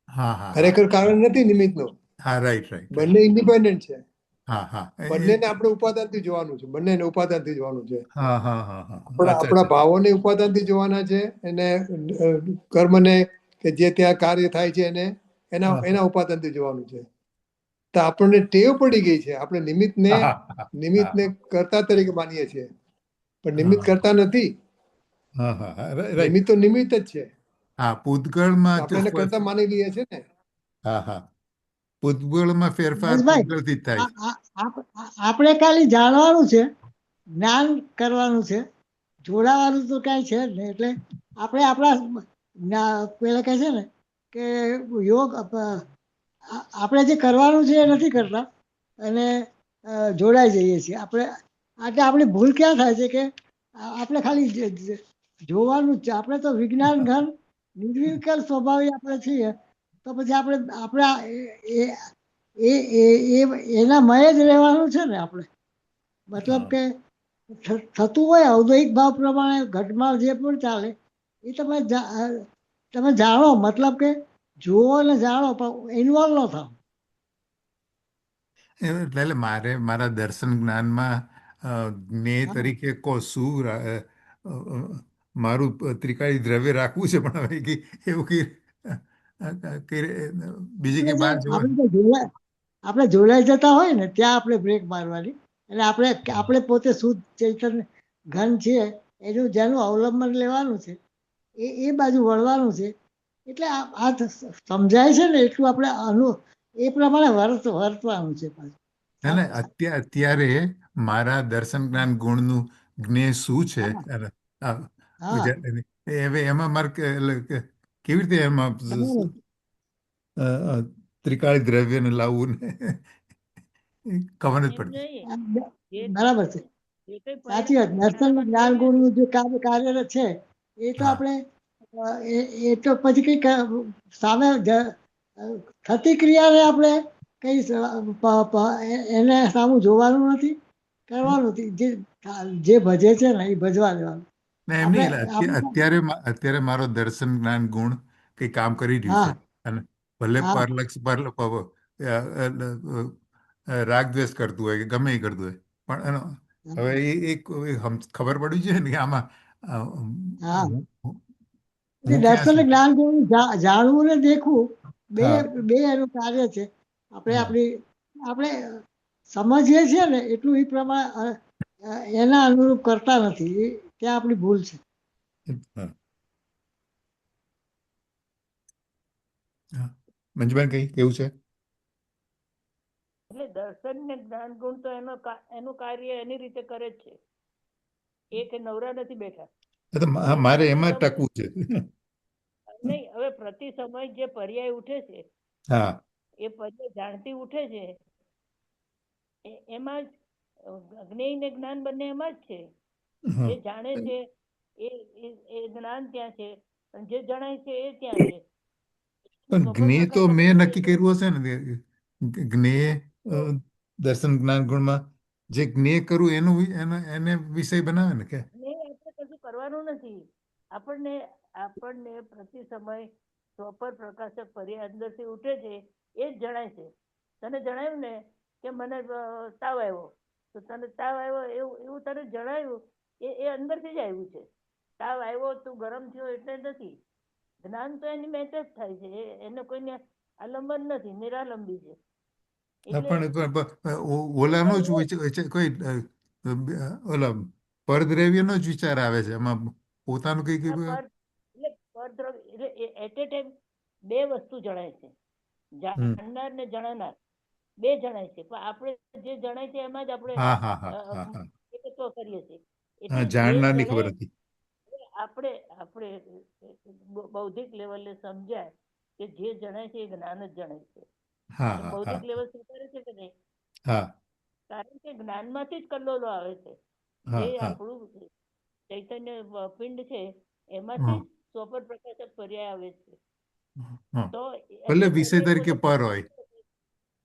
હા હા હા ખરેખર કારણ નથી નિમિત્તનું. હા રાઈટ રાઈટ બંને ઇન્ડિપેન્ડન્ટ છે. હા હા બંનેને આપણે ઉપાદાનથી જોવાનું છે. બંનેને ઉપાદાનથી જોવાનું છે. હા હા હા હા આપણા અચ્છા આપણા ભાવોને ઉપાદાનથી જોવાના છે, એને કર્મને કે જે ત્યાં કાર્ય થાય છે એને એના હા એના ઉપાદાનથી જોવાનું છે. તો આપણને ટેવ પડી ગઈ છે. આપણે નિમિત્તને હા હા નિમિત્તને કર્તા તરીકે માનીએ છીએ, પણ નિમિત્ત હા કરતા નથી. હા હા હા રાઈટ નિમિત્ત તો નિમિત્ત જ છે. હા તો પૂતગળમાં આપણે એને કરતા માની લઈએ છીએ ને. હા હા પૂતગળમાં ફેરફાર મહેશભાઈ, પૂતગળથી જ થાય છે. આપણે ખાલી જાણવાનું છે, જ્ઞાન કરવાનું છે, જોડાવાનું તો કાંઈ છે જ નહીં. એટલે આપણે આપણા પેલા કહે છે ને કે યોગ આપણે જે કરવાનું છે એ નથી કરતા અને જોડાઈ જઈએ છીએ આપણે. એટલે આપણી ભૂલ ક્યાં થાય છે કે આપણે ખાલી જોવાનું જ છે. આપણે તો વિજ્ઞાન ઘન નિર્વિકલ્પ સ્વભાવી આપણે છીએ, તો પછી આપણે આપણા એ એ એ એના મય જ રહેવાનું છે ને આપણે. મતલબ હા કે થતું હોય ઔદ્યોગિક ભાવ પ્રમાણે ઘટમાળ જે પણ ચાલે એ તમે જાણો, મતલબ કે જુઓ અને જાણો પણ ઇન્વોલ્વ ન થાવ. એટલે મારે મારા દર્શન જ્ઞાનમાં જ્ઞેય હા, તરીકે શું મારું ત્રિકાળી દ્રવ્ય રાખવું છે, પણ હવે એવું બીજી કઈ બહાર જોવા. આપણે જોડાઈ જતા હોય ને ત્યાં આપણે બ્રેક મારવાની. અને આપણે પોતે શુદ્ધ ચૈતન્ય ઘન છીએ, એનું જેનું અવલંબન લેવાનું છે એ બાજુ વળવાનું છે. એટલે આ સમજાય છે ને એટલું આપણે એ પ્રમાણે વર્તવાનું છે પાછું. અને અત્યારે મારા દર્શન જ્ઞાન ગુણનું જ્ઞેય શું છે હા અને આ હા હવે એમાં મારે કેવી રીતે એમાં બરાબર. ત્રિકાળી દ્રવ્યને લાવવું ને એ ખબર જ એમ પડતી. નહીં, આ જે બરાબર છે, જે કઈ સાચી વાત. પરિસ્થિતિ દર્શન તારામાં જ્ઞાન દ્રવ્ય ગુણનું જે કાર્યરત છે એ તો હા આપણે એ તો પછી કઈ સામે થતી ક્રિયાને આપણે કઈ એને સામું જોવાનું નથી, કરવાનું નથી. જે ભજે છે ને એ ભજવા દેવાનું. ના એમ આપણે નહીં અત્યારે અત્યારે મારો દર્શન જ્ઞાન ગુણ કઈ કામ કરી રહ્યું હા છે અને ભલે હા રાગ દ્વેષ કરતું હોય કે ગમે એ કરતું હોય, પણ એનો હવે એક ખબર પડી છે ને કે આમાં હા. એટલે હું ક્યાં દર્શન છું. જ્ઞાન ગુણ જાણવું ને દેખવું બે હા બે એનું કાર્ય છે. આપણે હા આપણે સમજીએ છીએ ને એટલું એ પ્રમાણે એના અનુરૂપ કરતા નથી. ત્યાં આપણી ભૂલ છે. હા હા. મંજુબેન કઈ કેવું છે. એટલે દર્શન ને જ્ઞાન ગુણ તો એનું કાર્ય એની રીતે કરે જ છે. એ કે નવરા નથી બેઠા. હવે મારે પ્રતિ એમાં જ સમય ટકવું છે. નહીં, હવે પ્રતિ સમય જે પર્યાય ઉઠે છે હા એ પર્યાય જાણતી ઉઠે છે, એમાં જ જ્ઞેય ને જ્ઞાન બંને એમાં જ છે. હા જે જાણે છે એ જ્ઞાન ત્યાં છે, અને જે જણાય છે એ ત્યાં છે. પણ સ્વભાવ જ્ઞેય તો પ્રકાશ મેં પરિચય નક્કી કર્યું હશે ને જ્ઞેય તો દર્શન જ્ઞાન ગુણમાં જે જ્ઞેય કરું એને વિષય બનાવે ને કે આપણે કશું કરવાનું નથી. આપણને પ્રતિ સમય સ્વપર પ્રકાશક પર્યાય અંદરથી ઉઠે છે એ જ જણાય છે. તને જણાયું ને કે મને તાવ આવ્યો, તો તને તાવ આવ્યો એવું તને જણાયું એ અંદરથી જ આવ્યું છે. તાવ આવ્યો તું ગરમ થયો એટલે નથી. જ્ઞાન તો એની મેચ જ થાય છે. એને કોઈને આલંબન નથી, નિરાલંબી છે. એટલે ઓલાનો જ એટલે કોઈ ઓલા પરદ્રવ્યનો જ વિચાર આવે છે એમાં પોતાનું કઈ એટલે એટ એ ટાઈમ બે વસ્તુ જણાય છે, હમ. જાણનાર ને જણાનાર બે જણાય છે. પણ આપણે જે જણાય છે એમાં જ આપણે હા હા હા હા હા એકત્વ કરીએ છીએ. હા એટલે જે જાણનારની ખબર જણાય હતી. આપણે બૌદ્ધિક લેવલે સમજાય કે જે જણાય છે એ જ્ઞાન જ જણાય છે. હા એમ હા હા બૌદ્ધિક લેવલ સ્વીકારે છે કે નહીં? હા કારણ કે જ્ઞાનમાંથી જ કલ્લોલો આવે છે. જે હા હા આપણું ચૈતન્ય પિંડ છે એમાંથી હા જ સ્વપર પ્રકાશક પર્યાય આવે છે. હા. તો ભલે એટલે વિષય એ તરીકે બધું પર હોય.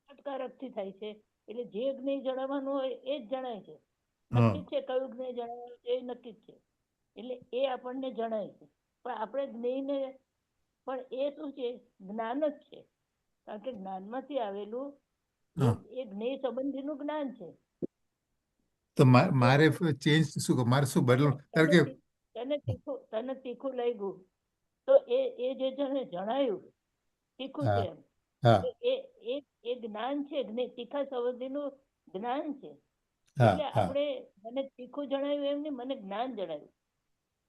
ચમત્કારકથી થાય છે. એટલે જે જ્ઞેય જણાવવાનું હોય એ જ જણાય છે. હા નક્કી જ છે કયું જ્ઞેય જણાવવાનું છે એ નક્કી જ છે. એટલે એ આપણને જણાય છે. પણ આપણે જ્ઞેયને પણ એ શું છે? જ્ઞાન જ છે. કારણ કે જ્ઞાનમાંથી આવેલું હા. એ જ્ઞેય સંબંધીનું જ્ઞાન છે. તો સમજ્યો મારે તું? ચેન્જ શું કરું? મારે શું તને બદલવું? કારણ તને કે તી- તને તીખું લાગ્યું તો એ જે જણે જણાયું તીખું છે હા એમ હા તો એ જ્ઞાન છે. તીખા સંબંધીનું જ્ઞાન છે. હા એટલે હા આપણે મને તીખું જણાવ્યું એમ નહીં, મને જ્ઞાન જણાવ્યું.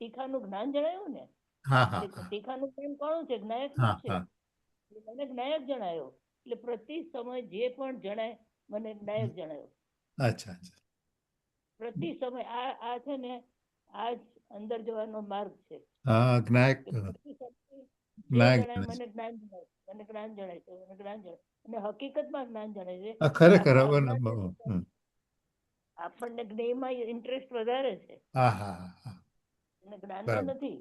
તીખાનું જ્ઞાન જણાવ્યું ને. હા હા એટલે તીખાનું જ્ઞાન કોનું છે? જ્ઞાયક હા નું છે. હા એટલે મને જ્ઞાયક જણાયો. એટલે પ્રતિ સમય જે પણ જણાય મને જ્ઞાયક જણાયો. અચ્છા અચ્છા પ્રતિ સમય આ છે ને આ જ અંદર જવાનો માર્ગ છે. હા જ્ઞાયક કે પ્રતિ સમય જે જ્ઞાયક જણાય મને જ્ઞાન જણાય, મને જ્ઞાન જણાય છે, મને જ્ઞાન જણાય. અને હકીકતમાં જ્ઞાન જણાય છે. ખરેખર આપણે હવે અજ્ઞાન છે તો આપણને જ્ઞેયમાં ઇન્ટરેસ્ટ વધારે છે હા હા હા હા અને જ્ઞાનમાં બરાબર નથી.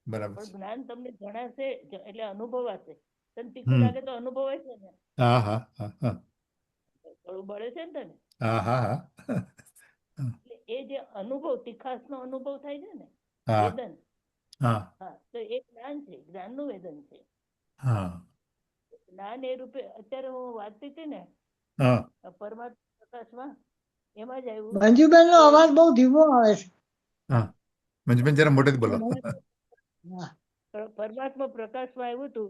બરાબર પણ છે. જ્ઞાન તમને જણાશે એટલે અનુભવાશે. તને તીખું હમ લાગે તો અનુભવાય છે ને. હા હા હા હા થોડું બળે છે ને તને. હા હા હા એટલે એ જે અનુભવ તીખાસનો અનુભવ થાય છે ને હા વેદન, હા હા તો એ જ્ઞાન છે, જ્ઞાનનું વેદન છે. હા જ્ઞાન એ રૂપે અત્યારે હું વાંચતી હતી ને હા પરમાત્મા પ્રકાશમાં એમાં જ આવ્યું મંજુબેન નો કે અવાજ બહુ ધીમો આવે છે. હા મંજુબેન જરા મોટેથી બોલો. હા. પરમાત્મા પ્રકાશમાં આવ્યું હતું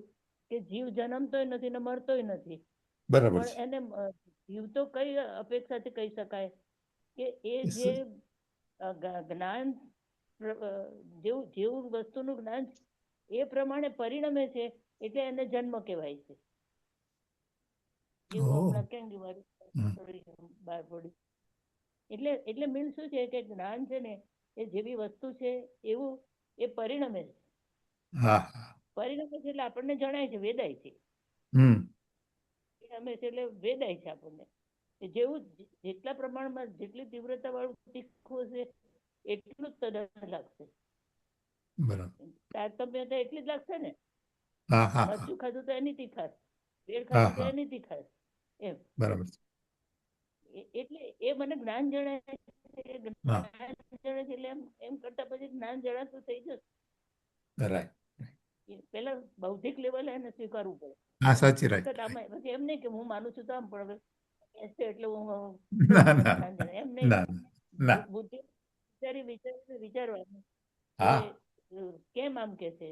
કે જીવ જન્મતોય નથી ને મરતોય નથી. બરાબર પણ છે. એને જીવ તો કઈ અપેક્ષાથી કહી શકાય કે એ એ જે જ્ઞાન જેવું જેવું વસ્તુનું જ્ઞાન એ પ્રમાણે પરિણમે છે એટલે એને જન્મ કહેવાય છે. એવું ઓહ. હમણાં કેમ મારી હમ. થોડી બહાર પડી. એટલે મીન શું છે કે જ્ઞાન છે ને એ જેવી વસ્તુ છે એવું એ પરિણમે છે. હા હા પરિણમે છે એટલે આપણને જણાય છે, વેદાય છે. હમ પરિણમે છે એટલે વેદાય છે આપણને. જેવું જેટલા પ્રમાણમાં જેટલી તીવ્રતા વાળું તીખું હશે એટલું જ તદન લાગશે. બરાબર તારતમ્ય તો એટલી જ લાગશે ને. હા હા હા મરચું ખાધું તો એની તીખાશ, વેર હા ખાધું તો હા એની તીખાશ એમ. બરાબર છે. એટલે એ મને જ્ઞાન જણાય છે. હા જ્ઞાન જણાય છે એટલે એમ કરતા પછી જ્ઞાન જણાતું થઈ જશે. રાઈટ પેલા બૌદ્ધિક લેવલે એને સ્વીકારવું પડે. હા સાચી રાઈટ હકીકત આમાં પછી એમ નહીં કે હું માનું છું તો આમ પણ હવે એટલે હું ના મને ના જ્ઞાન જણાય એમ નહીં. ના ના બુદ્ધિ વિચારવાનું કે હા કેમ આમ કે છે,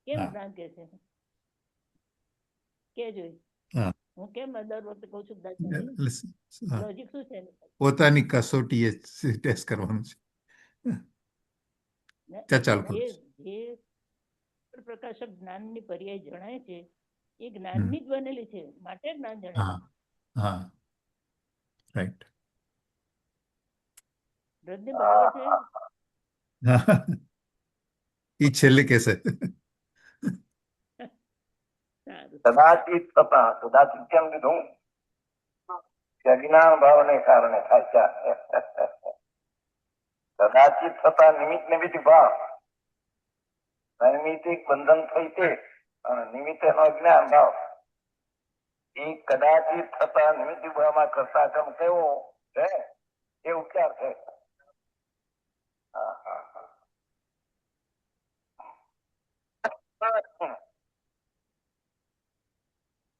કેમ હા જ્ઞાન કે છે કે જોઈ. હા હું કેમ દર વખતે કહું છું હા. લોજિક શું છે એનું? પોતાની કસોટીએ ટેસ્ટ કરવાનું છે. ત્યાં ચાલુ કરું જે છું. જે પ્રકાશક જ્ઞાનની પર્યાય જણાય છે એ હમ. જ્ઞાનની જ બનેલી છે માટે જ્ઞાન જણાય હા છે. હા રાઈટ રજની બરાબર છે. હા એ છેલ્લે કહેશે. સારું કદાચિત થતા કદાચિત કેમ કીધું કે અજ્ઞાન ભાવને કારણે થાય છે. કદાચિત થતા નિમિત્ત ભાવ નૈમિતિક બંધન થઈ તે અને નિમિત્તે નો અજ્ઞાન ભાવ એ કદાચિત થતા નિમિત્ત ભાવમાં કરતા ક્રમ કેવો છે એ ઉપચાર છે. હા, હા, હા.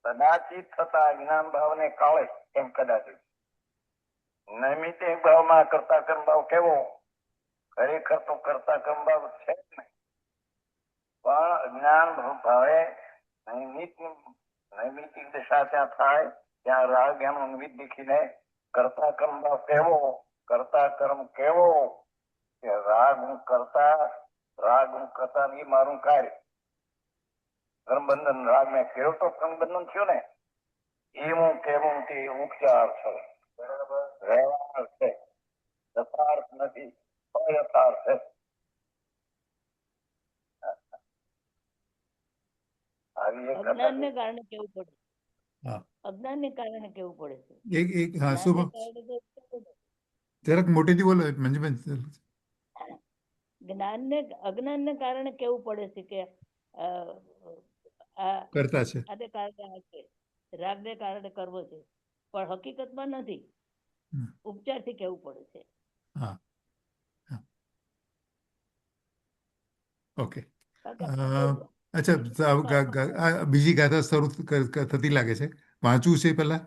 કદાચિત થતા અજ્ઞાન ભાવને કાળે એમ કદાચિત નૈમિતિક ભાવમાં કરતા કર્મ ભાવ કેવો ખરેખર તો કરતા કર્મ ભાવ છે જ નહીં પણ અજ્ઞાન ભાવે નૈમિતિક દશા ત્યાં થાય ત્યાં રાગ એનું નિમિત્ત દેખીને કરતા કર્મ ભાવ કેવો કરતા કર્મ કેવો કે રાગ હું કરતા એ મારું કાર્ય ધર્મબંધન રાગ ને કેવતો ધર્મબંધન થયું ને એવું કેવું તે ઉપચાર છે. વ્યવહાર છે, યથાર્થ નથી, અયથાર્થ છે. આવી એક અજ્ઞાનને કારણે કેવું પડે. હા અજ્ઞાનને કારણે કેવું પડે છે. એક હા જ્ઞાનને શું કારણે તો જરાક મોટેથી બોલો મંજુબેન. અજ્ઞાનને કારણે કેવું પડે છે કે આ કરતા છે. આને કારણે આ છે, રાગને કારણે કર્મ છે, પણ હકીકતમાં નથી. હમ. ઉપચારથી કહેવું પડે છે. હા, હા. ઓકે. કારણ કે અચ્છા, બીજી ગાથા શરૂ થતી લાગે છે. વાંચવું છે પહેલા?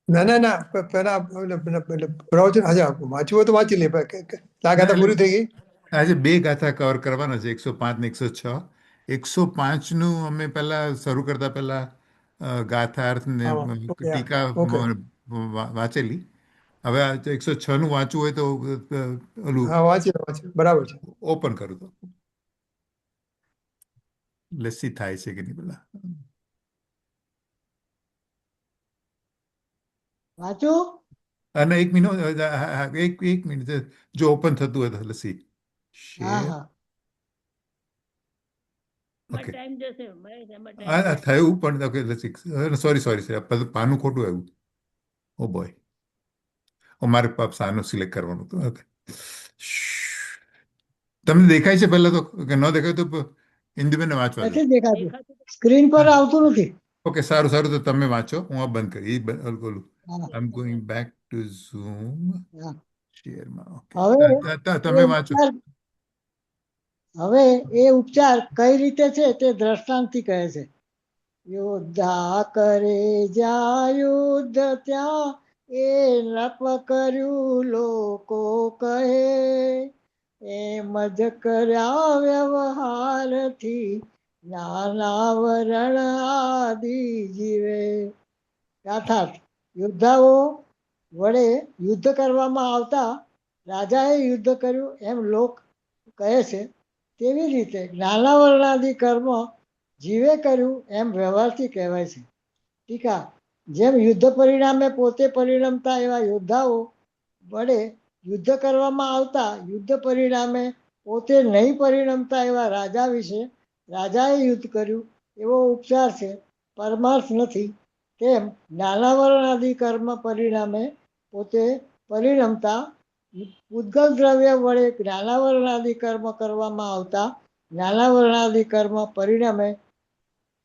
ના ના ના પેલા પ્રવચન આજે વાંચવું હોય તો વાંચી લે આ ગાથા પૂરી થઈ ગઈ. આજે 2 ગાથા કવર કરવાના છે, 105 ને 106. 105નું અમે પહેલા શરૂ કરતા પહેલા ગાથાર્થ ને હા, ઓકે, હા, ટીકા ઓકે. વાંચેલી. હવે આ 106નું વાંચવું હોય તો ઓલું હા, વાંચી બરાબર છે. ઓપન કરું તો લસ્સી થાય છે કે નહીં પેલા. વાંચું? અને 1 મિનિટ, એક મિનિટ, જો ઓપન થતું હોય તો લસ્સી હા શેર. હા ઓકે. ટાઈમ જશે મહેશ, એમાં આ ટાઈમ જશે. થયું પણ ઓકે લસ્સી. સોરી પાનું ખોટું આવ્યું. ઓ બોય. મારે સાનું સિલેક્ટ કરવાનું હતું. ઓકે. તમને દેખાય છે પહેલા તો કે ન દેખાય તો ઇન્દુબેનને વાંચવા દો. નથી દેખાતું, દેખાતું તો સ્ક્રીન પર આવતું નથી. ઓકે, સારું સારું, તો તમે વાંચો, હું આ બંધ કરી ઓલું હા I am going back to Zoom હા. શેરમાં. ઓકે, હવે તમે એ વાંચો. ઉપચાર હવે એ ઉપચાર કઈ રીતે છે તે દ્રષ્ટાંતથી કહે છે. યોદ્ધા કરે જ્યાં યુદ્ધ ત્યાં એ નપ કર્યું લોકો કહે, એમ જ કર્યા વ્યવહારથી નાના વરણ આદિ જીવે. યથાર્થ યોદ્ધાઓ વડે યુદ્ધ કરવામાં આવતા રાજાએ યુદ્ધ કર્યું એમ લોક કહે છે, તેવી રીતે નાના વર્ણાદિ કર્મ જીવે કર્યું એમ વ્યવહારથી કહેવાય છે. ટીકા: જેમ યુદ્ધ પરિણામે પોતે પરિણમતા એવા યોદ્ધાઓ વડે યુદ્ધ કરવામાં આવતા યુદ્ધ પરિણામે પોતે નહીં પરિણમતા એવા રાજા વિશે રાજાએ યુદ્ધ કર્યું એવો ઉપચાર છે, પરમાર્થ નથી. તેમ નાના વર્ણાદિ કર્મ પરિણામે પોતે પરિણમતા પૂતગલ દ્રવ્ય વડે નાના વર્ણાદિ કર્મ કરવામાં આવતા નાના વર્ણાદિ કર્મ પરિણામે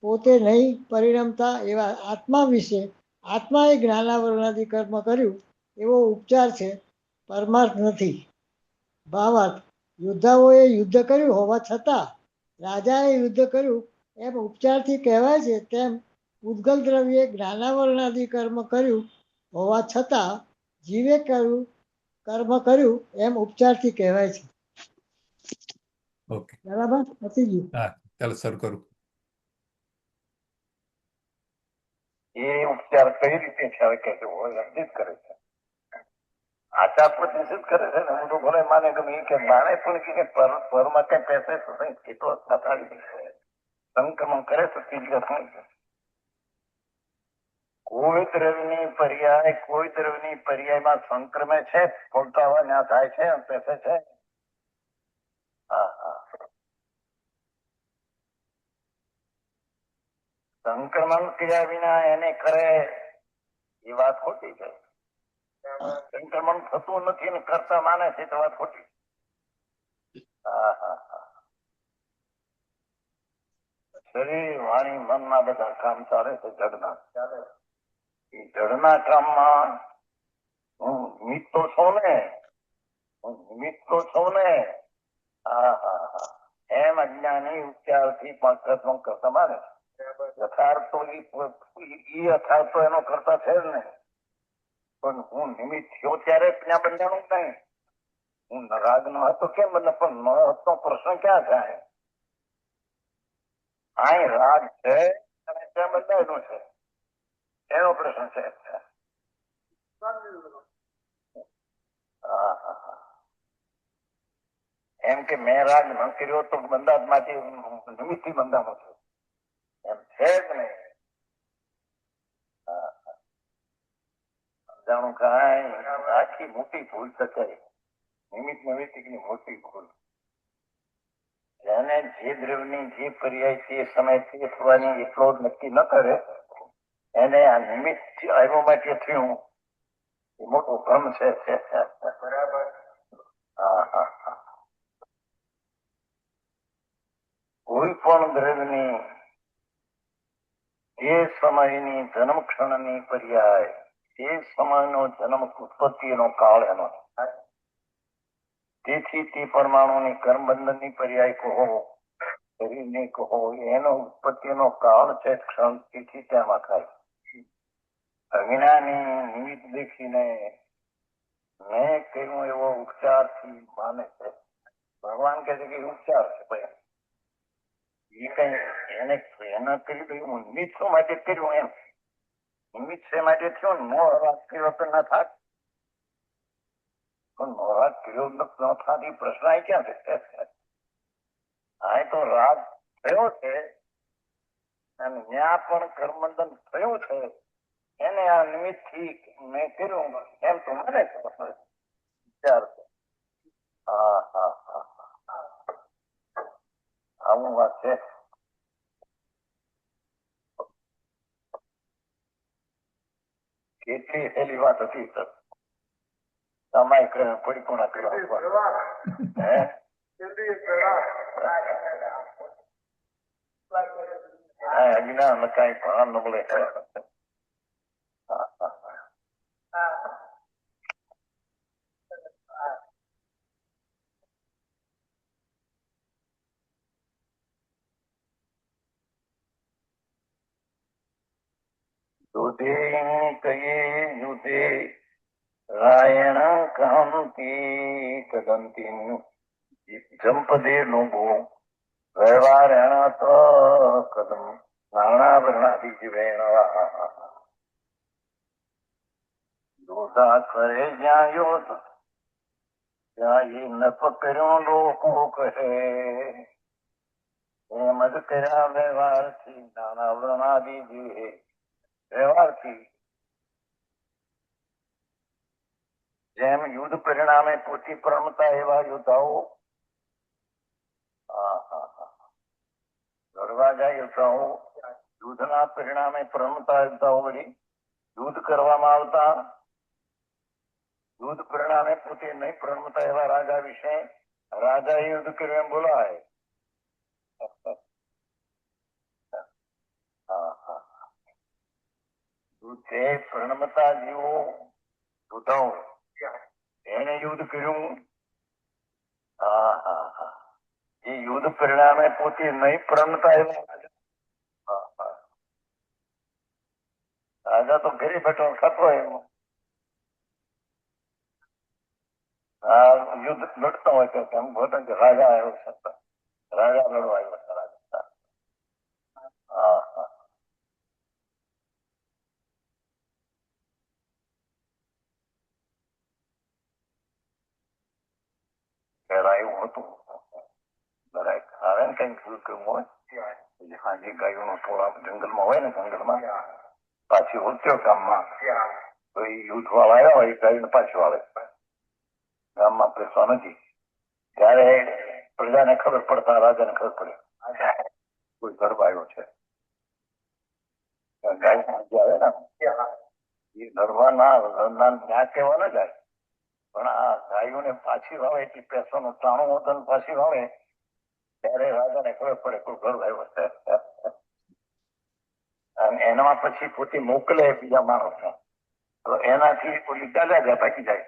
પોતે નહીં પરિણમતા એવા આત્મા વિશે આત્માએ જ્ઞાના વર્ણાદિ કર્મ કર્યું એવો ઉપચાર છે, પરમાર્થ નથી. ભાવાર્થ: યોદ્ધાઓએ યુદ્ધ કર્યું હોવા છતાં રાજાએ યુદ્ધ કર્યું એમ ઉપચારથી કહેવાય છે, તેમ પૂતગલ દ્રવ્યે જ્ઞાનાવરણાદિ કર્મ કર્યું હોવા છતાં જીવે કર્મ કર્યું એમ ઉપચારથી કહેવાય છે. ઓકે, બરાબર પતી ગયું. હા, ચાલો શરૂ કરું. એ ઉપચાર કઈ રીતે છે હવે કે વર્ણિત કરે છે. આચાર પર નિશ્ચિત કરે છે ને. હું તો ભલે માને ગમે કે માને પણ કે પરમાં કઈ પેસે તો નહીં, એ તો તથાડી સંક્રમણ કરે તો તીવ્ર થાય. કોઈ દ્રવ્યની પર્યાયમાં સંક્રમે છે, ફોલતા ત્યાં થાય છે, પેસે છે. હા હા, સંક્રમણ કર્યા વિના એને કરે એ વાત ખોટી છે. સંક્રમણ થતું નથી ને કરતા માને છે તો વાત ખોટી. હા હા હા, શરીર વાણી મનના બધા કામ ચાલે છે જડના. એ જડના કામમાં હું નિમિત્ત તો છું ને. હા હા હા, એમ અજ્ઞાની ઉપચારથી પણ કર્મ કરતા માને. યથાર્થ તો યથાર્થ તો એનો કરતા છે જ નહીં, પણ હું નિમિત્ત થયો ત્યારે ત્યાં બંધાણું નહીં. હું રાગ નો હતો કેમ મતલબ, પણ નો હતો પ્રશ્ન ક્યાં થાય? અહીં રાગ છે અને ત્યાં બંધાયેલું છે, એનો પ્રશ્ન છે. એમ કે મેં રાગ ન કર્યો તો બંધાત માંથી નિમિત્તથી બંધાણો છું, એમ છે જ નહીં. જાણું કાંઈ આખી મોટી ભૂલ શકાય. નિમિત્ત નૈમિત્તિકની મોટી ભૂલ. જેને જે દ્રવ્યની જે પર્યાય છે એ સમયથી થવાની એટલો જ નક્કી ન કરે, એને આ નિમિત્ત આવ્યો માટે થયું એ મોટો ભ્રમ છે. બરાબર. હા હા હા, કોઈ પણ દ્રવ્યની એ સમયની જન્મ ક્ષણની પર્યાય, એ સમયનો જન્મ ઉત્પત્તિનો કાળ એનો. તેથી તે પરમાણુની કર્મબંધનની પર્યાય કહો, શરીરની કહો, એનો ઉત્પત્તિનો કાળ છે ક્ષણ. તેથી તેમાં થાય. અજ્ઞાની નિમિત્ત દેખીને મેં કહ્યું એવો ઉપચારથી માને છે. ભગવાન કહે છે કે ઉપચાર છે ભાઈ, એ કઈ એને એના કરી દઉં નિમિત્ત શું માટે કર્યું એમ. નિમિત્ત છે માટે થયું ને, મોહ રાગ કર્યો તો ના થાત. પણ મોહ રાગ કર્યો ન થાત એ પ્રશ્ન અહીં ક્યાં છે? આ તો રાગ થયો છે અને ત્યાં પણ કર્મબંધન થયું છે. એને આ નિમિત્ત થી મેં કર્યું એમ તો મને વિચાર છે. હા હા હા, આવું વાત છે. કેટલી સહેલી વાત હતી સર. તમારે પરિપૂર્ણ કરવા હે અજ્ઞાન કઈ ભાન ન મળે. યુધે કયે યુધે રાયણ કાંતિ કદંતી જંપદે નુભો વ્યવહારણ તો કદમ નાણા વર્ણાદી જીવેણ યોધા કરે જ્યાં યોધ ત્યાં એ નફ કર્યો લોકો કહે. એમ જ કર્યા વ્યવહારથી નાણા વર્ણાદી જીવે. વ્યવહારથી જેમ યુદ્ધ પરિણામે પોતી પ્રમતા એવા યોદ્ધાઓ લડવા જાય યોદ્ધાઓ યુદ્ધના પરિણામે પ્રમતા યોદ્ધાઓ વળી યુદ્ધ કરવામાં આવતા યુદ્ધ પરિણામે પોતે નહીં પ્રમતા એવા રાજા વિશે રાજા યુદ્ધ કર્યું એમ બોલાય. તે પ્રણમતા જીવો યોદ્ધાઓ એને યુદ્ધ કર્યું. એ યુદ્ધ પરિણામે પોતે નહીં પ્રણતા એવા રાજા તો ઘરે બેઠો થતો એમ યુદ્ધ લડતો હોય તો એમ બોલતા કે રાજા આવ્યો છે, રાજા લડવા આવ્યો છે. રાજા પેલા એવું હતું. દરેક આવે ને કઈક યુદ્ધ કરવું હોય હાજી ગાયોનો ટોળા જંગલમાં હોય ને જંગલમાં પાછી ઉત્યો ગામમાં તો એ યુદ્ધ વાળા આવ્યા હોય એ ગાયોને પાછું આવે ગામમાં પેસવા નથી. ત્યારે પ્રજાને ખબર પડતા રાજાને ખબર પડે કોઈ ગર્ભ આવ્યો છે. ગાય આવે ને એ ગર્ભના ન્યા કહેવા ન જાય પણ આ ગાયોને પાછી વાવે એટલી પેસવાનું ટાણું વતન પાછી વાવે ત્યારે રાજાને ખબર પડે કોઈ ગર્ભ આવ્યો છે. અને એનામાં પછી પોતે મોકલે બીજા માણસને તો એનાથી કોઈ દાદા ભાગી જાય.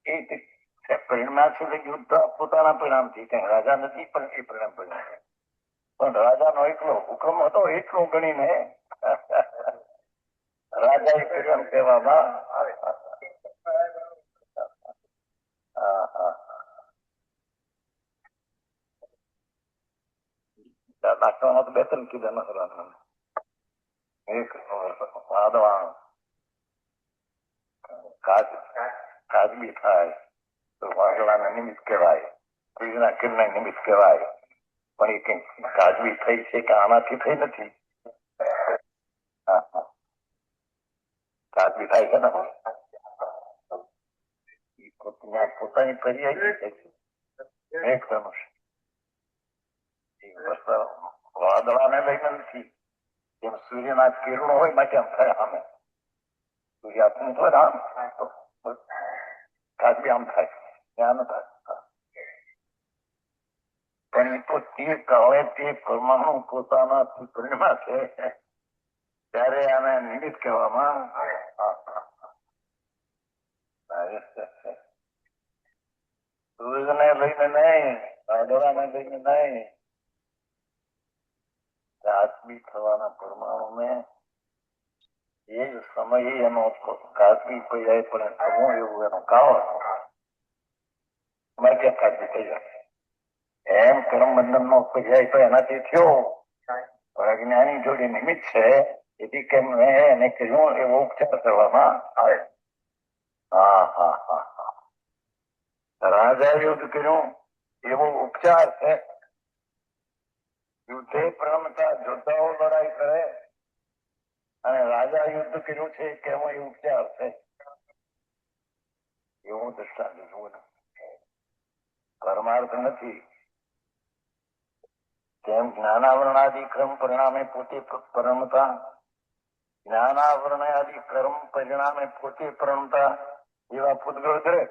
એ પરિણામ છે યુદ્ધ પોતાના પરિણામથી કઈ રાજા નથી પણ એ પરિણામ પણ રાજાનો એકલો હુકમ હતો એટલું ગણીને રાજા એ કર્યું કહેવામાં આવે. નાખવામાં તો બે ત્રણ કીધા નથી. એક કાજબી થાય તો વાદળાના નિમિત્ત કહેવાય, સૂર્યના કિરણના નિમિત્ત કહેવાય. પણ એ કઈ કાજબી થઈ છે કે આનાથી થઈ નથી. કાજબી થાય છે ને પોતાની પર્યાય એક ધનુષ વાદળાને લઈને નથી. જેમ સૂર્યના કિરણો હોય માટે આમ થાય આમે સૂર્યાસ્તનું હોય આમ કાજબી આમ થાય ત્યાં ન થાય. પણ એ તો તે કાળે તે પરમાણુ પોતાના પરિણમાં છે ત્યારે આને નિમિત્ત કહેવામાં સૂર્યને લઈને નહીં, વાદળાને લઈને નહીં, આત્મિક થવાના પરમાણુને એ જ સમયે એનો કાત્મિક પર્યાય પણ થવું એવું એનો કાળ માટે કાત્મિક પર્યાય એમ કર્મ બંધન નો પર્યાય તો એનાથી થયો પણ અજ્ઞાની જોડે નિમિત્ત છે એથી કેમ એને કહ્યું એવો ઉપચાર કરવામાં આવે. હા હા હા હા રાજા યુદ્ધ કર્યું એવો ઉપચાર છે. યુદ્ધે પ્રણમતા યોદ્ધાઓ લડાઈ કરે અને રાજા યુદ્ધ કર્યું છે કે એમાં એ ઉપચાર છે એવું દ્રષ્ટાંત જુઓ. પરમાર્થ નથી. તેમ જ્ઞાનાવરણાદિ ક્રમ પરિણામે પોતે પ્રણમતા, જ્ઞાનાવરણાદિ કર્મ પરિણામે પોતે પ્રણમતા એવા પૂતગળ કરે.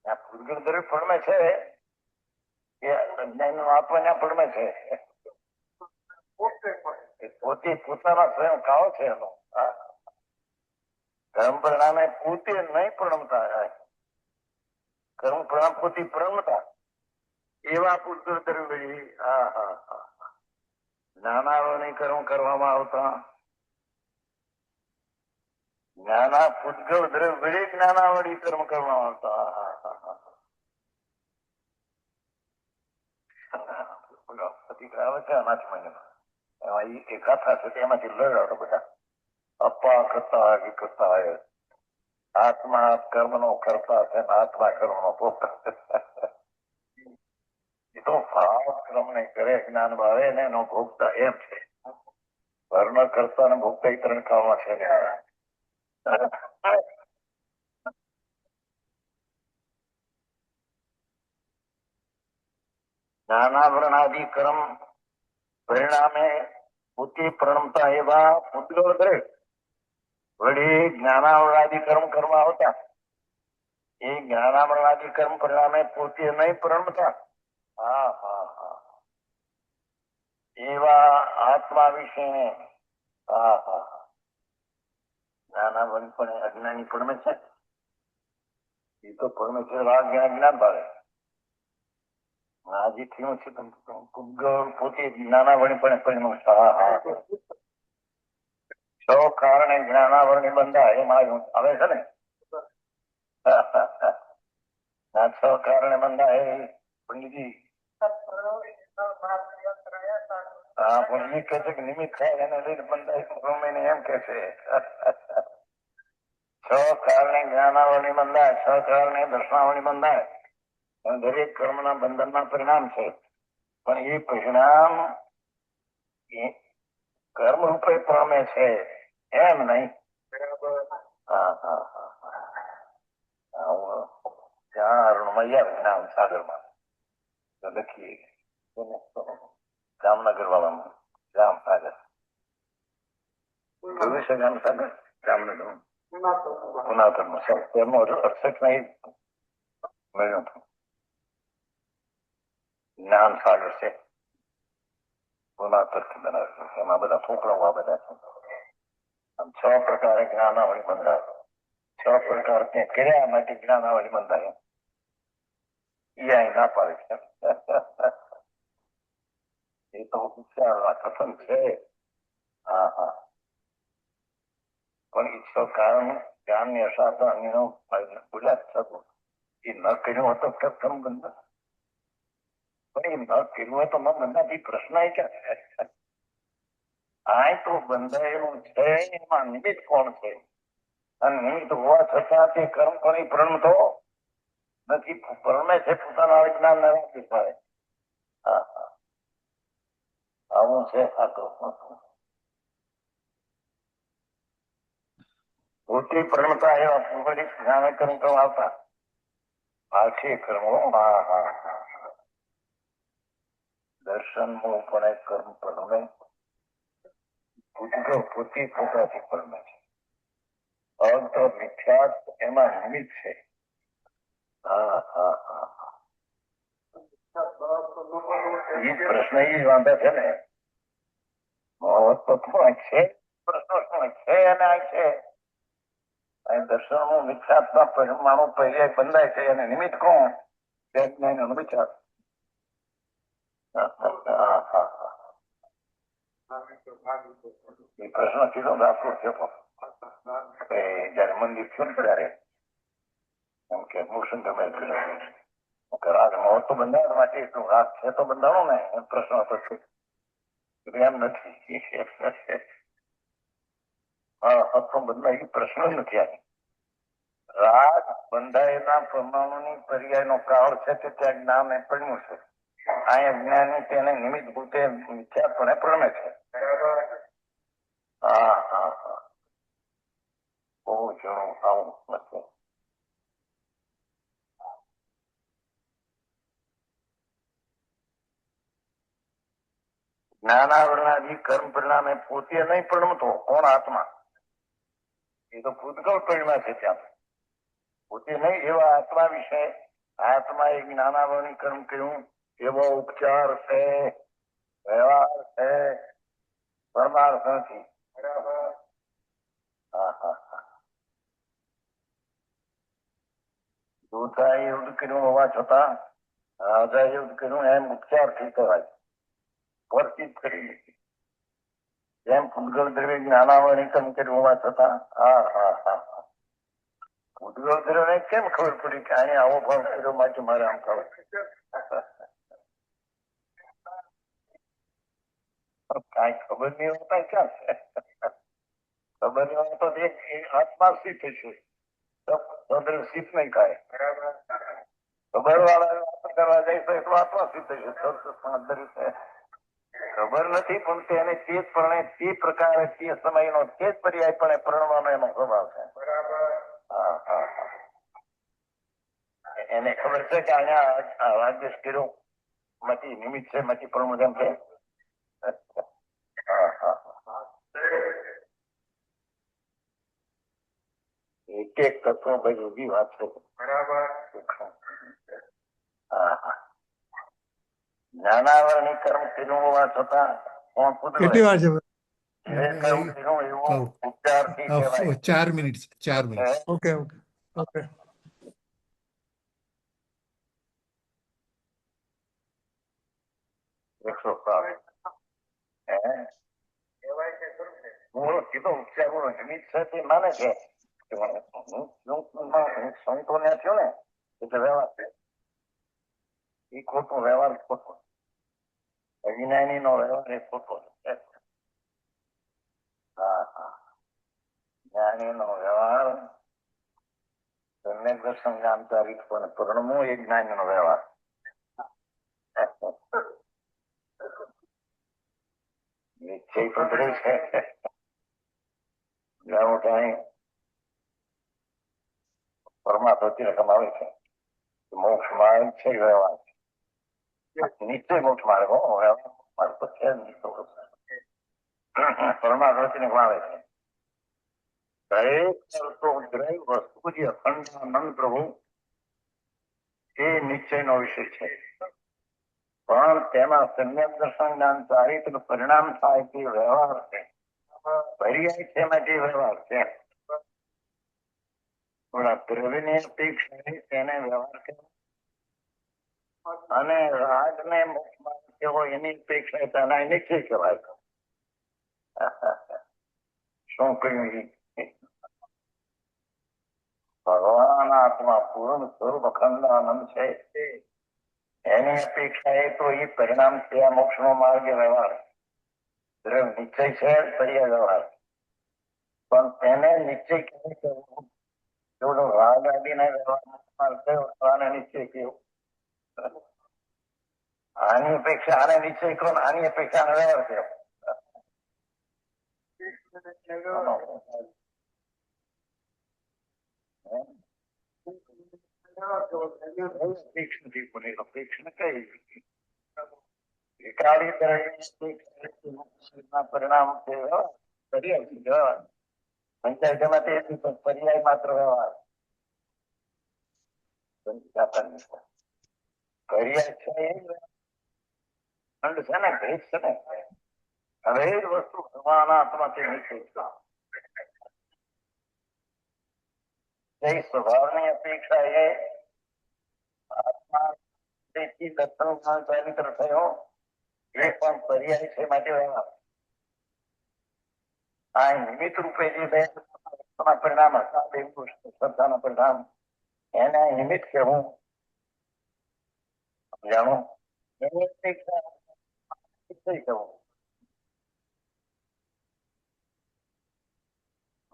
આ પૂતગળ દરેક ફળમે છે એ અજ્ઞાન નો આપવાના ફળમે છે. પોતે પોતાના સ્વયં કાળ છે એનો. કર્મ પરિણામે પોતે નહીં પ્રણમતા, કર્મ પરિણામ પોતે પ્રણમતા એવા પૂતગળ દરેક. હા હા હા જ્ઞાનાવરણી કર્મ કરવામાં આવતા જ્ઞાના પૂતગળ દરેક વેળી જ્ઞાનાવળી કર્મ કરવામાં આવતા. આવે છે અનાજ મહિનામાં એમાં એ કથા છે એમાંથી લડાડો બધા અપ્પા કરતા વિકર્તા હોય. આત્મા કર્મ નો કરતા છે આત્મા કર્મ નો ભોગતા. એ તો ભાવ કર્મ ને કરે જ્ઞાન ભાવે ને એનો ભોગતા એમ છે. કર્મ કરતા ને ભોગતા એ ત્રણ કામમાં છે. જ્ઞાનાવરણાદિ કર્મ પરિણામે પોતે પ્રણમતા એવા પૂતગળ દરેક વળી જ્ઞાનાવરણાદિ કર્મ કરવા આવતા એ જ્ઞાનાવરણાદિ કર્મ પરિણામે પોતે નહીં પ્રણમતા. હા હા હા એવા આત્મા વિશે હા હા જ્ઞાનાવરણ પણ અજ્ઞાની પડમે છે. એ તો પડમે છે જ્ઞાન ભાવે. આજે થયું છે પૂતગળ પોતે જ્ઞાનાવરણી પણ પરિણમ. હા હા છ કારણે જ્ઞાનાવરણી બંધાય એમાં આવે છે ને. આ છ કારણે બંધાય પંડિતજી. હા પંડિત કહે છે કે નિમિત્ત થાય એને લઈને બંધાય એમ કે છે. છ કારણે જ્ઞાનાવરણી બંધાય, છ કારણે દર્શનાવરણી બંધાય. દરેક કર્મના બંધનના પરિણામ છે પણ એ પરિણામ કર્મ રૂપે પામે છે એમ નહીં. હા હા હા ત્યાં જ્ઞાન સાગરમાં લખીએ જામનગર વાળામાં જામ સાગર જોયું છે. જામ સાગર જામનગર પુનાતરમાં તેમનો 68 નહીં મળ્યું હતું. જ્ઞાન સાગર છે પુનાતર બનાવ્યું. એમાં બધા ફૂકડાઓ બધા છે. આમ 6 પ્રકારે જ્ઞાનાવળી બંધાય. 6 પ્રકાર ત્યાં કર્યા માટે જ્ઞાનાવળી બંધાય. એ અહીં ના પાડે છે. એ તો વિચારવા કથન છે. હા હા પણ ઈચ્છો કારણ જ્ઞાનની અસાધ અન્યનો બોલ્યા થતું એ ન કર્યું હતો કથન બંધન. પણ એ ન કર્યું હોય તો બંધાથી પ્રશ્ન ક્યાં? આ તો બંધાયેલું છે એમાં નિમિત્ત કોણ છે? અને નિમિત્ત હોવા છતાં તે કર્મ કરી પ્રણમતો નથી. પ્રણમે છે પોતાના વિજ્ઞાન ને રાખી પડે. હા હા આવું છે. આ તો પોતે પ્રણમતા એવા પૂર્વજિત જ્ઞાન કર્મ આવતા આખી કર્મો. હા હા દર્શન નું પણ કર્મ પ્રણમે પોતે પોતાથી પ્રણમે છે. અંત મિથ્યાત એમાં નિમિત્ત છે. હા હા હા એ પ્રશ્ન એ વાંધા છે ને તો શું છે પ્રશ્ન શું છે અને આ છે અહીં દર્શનનું મિથ્યાત્મક પરિમાણો પર્યાય બંધાય છે અને નિમિત્ત કોણ તે જ્ઞાનનો વિચાર. એ પ્રશ્ન કીધો દાખલો છે જયારે મંદિર થયું ને ત્યારે એમ કે મોશન તમે રાગ તો બંધાવવા માટે એટલું રાગ છે તો બંધાવો ને એમ પ્રશ્ન હતો એમ નથી. હા બંધાય પ્રશ્ન જ નથી આ રાગ બંધાયેલા પરમાણુની પર્યાયનો કાળ છે કે ત્યાં જ્ઞાન એ પડ્યું છે. અહીંયા જ્ઞાની તેને નિમિત્ત ભૂતે મિથ્યાપણે પ્રમે છે. હા હા હા બહુ જણું આવું નથી. જ્ઞાનાવરણાદી કર્મ પરિણામે પોતે નહીં પડમતો કોણ આત્મા એ તો ભૂતગળ પરિણામ છે. ત્યાં પોતે નહીં એવા આત્મા વિશે આત્મા એ જ્ઞાનાવરણી કર્મ કર્યું એવો ઉપચાર છે, વ્યવહાર છે, પરમાર્થ નથી. હા હા હા દૂતા યુદ્ધ કર્યું હોવા છતાં રાજા યુદ્ધ કર્યું એમ ઉપચાર થી કરાય વર્તિત કરી લીધી. જેમ ભૂતગળ દ્રવ્ય જ્ઞાનાવરણી કર્મ કર્યું હોવા છતાં હા હા હા ભૂતગળ દ્રવ્યને કેમ ખબર પડી કે આને આવો ભાવ કર્યો માટે મારે આમ ખબર કઈ ખબર નહીં હોતા ક્યાં છે. ખબર નહીં હોય તો આત્મા સિદ્ધ છે સિદ્ધ નહીં કાય ખબર વાળા વાત કરવા જાય તો એટલો આત્મા સિદ્ધ છે. ખબર નથી પણ તેને તે તે પ્રકારે તે સમયનો તે જ પર્યાયપણે પરણવાનો એનો સ્વભાવ છે. હા હા હા એને ખબર છે કે અહીંયા રાજ્ય સ્કીરો માંથી નિમિત્ત છે માંથી પ્રમોદન છે. હા હા એક એક તત્વો ભાઈ ઉભી વાત છે. બરાબર હા હા જ્ઞાનાવરણી કર્મ કર્યું હોવા છતાં કોણ કેટલી વાર છે? એવું ઉપચારથી કહેવાય. 4 minute 4 minute. Okay okay okay. કીધો ઉપચાર નિમિત્ત છે તે માને છે. સંતોને થયો ને એટલે વ્યવહાર છે એ ખોટો વ્યવહાર ખોટો અજ્ઞાની નો વ્યવહાર એ ખોટો છે. હા હા જ્ઞાની નો વ્યવહાર સમ્યક દર્શન જ્ઞાનચારિત પણ પરણમો એ જ્ઞાની નો વ્યવહાર. નિશ્ચય પકડે છે પરમાત્મા રકમ આવે છે મોક્ષ માર્ગ છે વ્યવહાર નિશ્ચય મોક્ષ માર્ગ માર્ગ તો છે પરમાત્મા આવે છે. દરેક વસ્તુ જે અખંડ આનંદ પ્રભુ એ નિશ્ચય નો વિષય છે પણ તેમાં સમ્યક દર્શન જ્ઞાન ચારિત્ર પરિણામ થાય તે વ્યવહાર છે. પર્યાય છે એમાં જે વ્યવહાર છે દ્રવ્યની અપેક્ષા તેને વ્યવહાર કહેવાય અને રાગ ને મોક્ષ માર્ગ કેવો એની અપેક્ષા તેના નિશ્ચય કહેવાય. શું કહ્યું ભગવાન આત્મા પૂર્ણ સ્વરૂપ અખંડ આનંદ છે એની અપેક્ષા એ તો એ પરિણામ છે આ મોક્ષ નો માર્ગ વ્યવહાર નિશ્ચય છે પર્યાય વ્યવહાર પણ તેને નિશ્ચય કેવી કરવું એવડો રાગ આદિના વ્યવહાર નિશ્ચય કેવું આની અપેક્ષા આને નિશ્ચય કરો આની અપેક્ષા વ્યવહાર કેવો અપેક્ષા કઈ પરિણામ પંચાયતમાં પર્યાય માત્ર વ્યવહાર પર્યાય છે ખંડ છે ને ભેદ છે ને હવે એ જ વસ્તુ ભગવાન આત્માથી નીકળી એ સ્વભાવની અપેક્ષા એ આત્મા દર્શનોમાં ચારિત્ર થયો એ પણ પર્યાય છે માટે આ નિમિત્ત રૂપે જે પરિણામ હતા શ્રદ્ધાના પરિણામ એને નિમિત્ત કહેવું જાણું એની અપેક્ષા કહેવું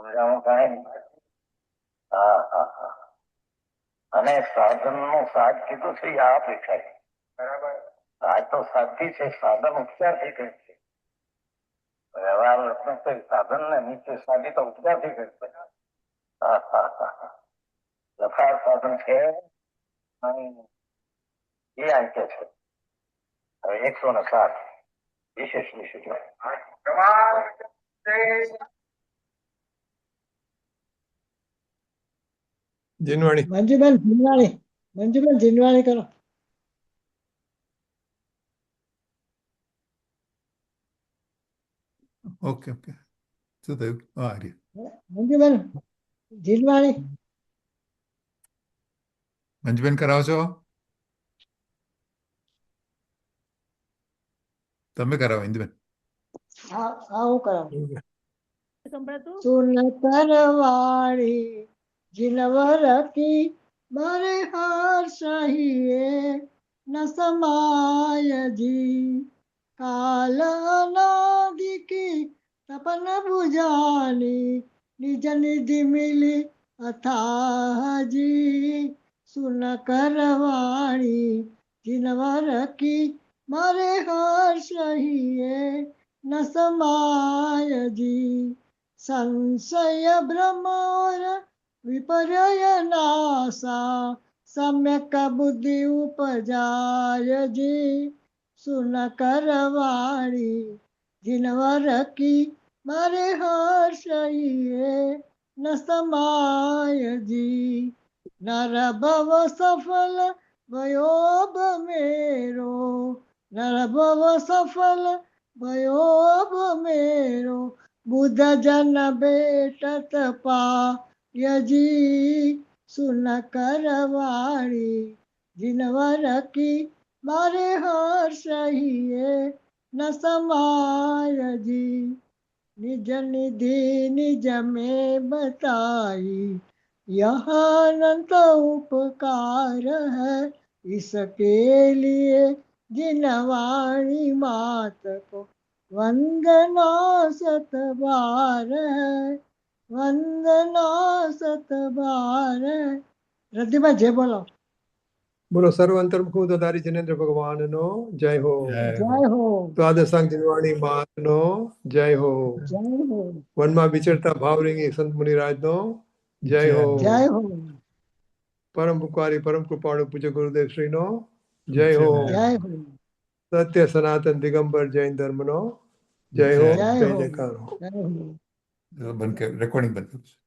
સમજાણું કાંઈ હા હા હા અને સાધન નું સાધ કીધું છે આ અપેક્ષા છે બરાબર આ તો સાધી છે સાધન ઉપચારથી કરે છે વ્યવહાર સાધન ને નીચે સાધી તો ઉપચારથી કરે છે હા હા હા હા યથાર્થ સાધન છે એ આંકે છે હવે 107 વિશેષ વિશેષ જીનવાણી મંજુબેન જીનવાણી કરો. ઓકે ઓકે શું થયું? હા હરી મંજુબેન જીનવાણી. મંજુબેન કરાવો છો? તમે કરાવો ઇન્દુબેન. હા હું કરાવું. સંભળાતું સુન કરવાળી જીનવર કી મારે હર્ષહીએ ન સમાય જી કાલ અનાદિ કી તપન બુજાની નિજ નિધિ મિલી અથાજી સુન કરવાળી જીનવર કી મારે હર્ષહીએ ન સમાય જી સંશય ભ્રમોર વિપર્યય નાશા સમ્યક બુદ્ધિ ઉપજાય જી સુન કરવાળી જીનવર કી મારે હર્ષહીએ ન સમાય જી નર ભવ સફલ ભયો મેરો નર ભવ સફલ ભયો મેરો બુદ્ધ જન બેટત પાયજી સુન કરવાળી જીનવર કી મારે હર્ષહીએ ન સમાય જી નિજ નિધિ નિજ में बताई यह अनंत उपकार है इसके लिए जिनवाणी मात को वंदना सत बार है वंदना सत बार है. રતિભાઈ જે બોલો. બોલો સર્વ અંતર્મુખ ધારી જનેન્દ્ર ભગવાનનો જય હો. જય હો દ્વાદશાંગ જીનવાણી માતનો જય હો. જય હો વનમાં વિચરતા ભાવરિંગી સંત મુનિરાજનો જય હો. જય હો પરમ પુકારી પરમ કૃપાળુ પૂજ્ય ગુરુદેવ શ્રીનો જય હો. જય હો સત્ય સનાતન દિગંબર જૈન ધર્મનો જય હો. જય જય હો જયકાર હો. જય હો. બંધ કર રેકોર્ડિંગ બંધ કરું છું.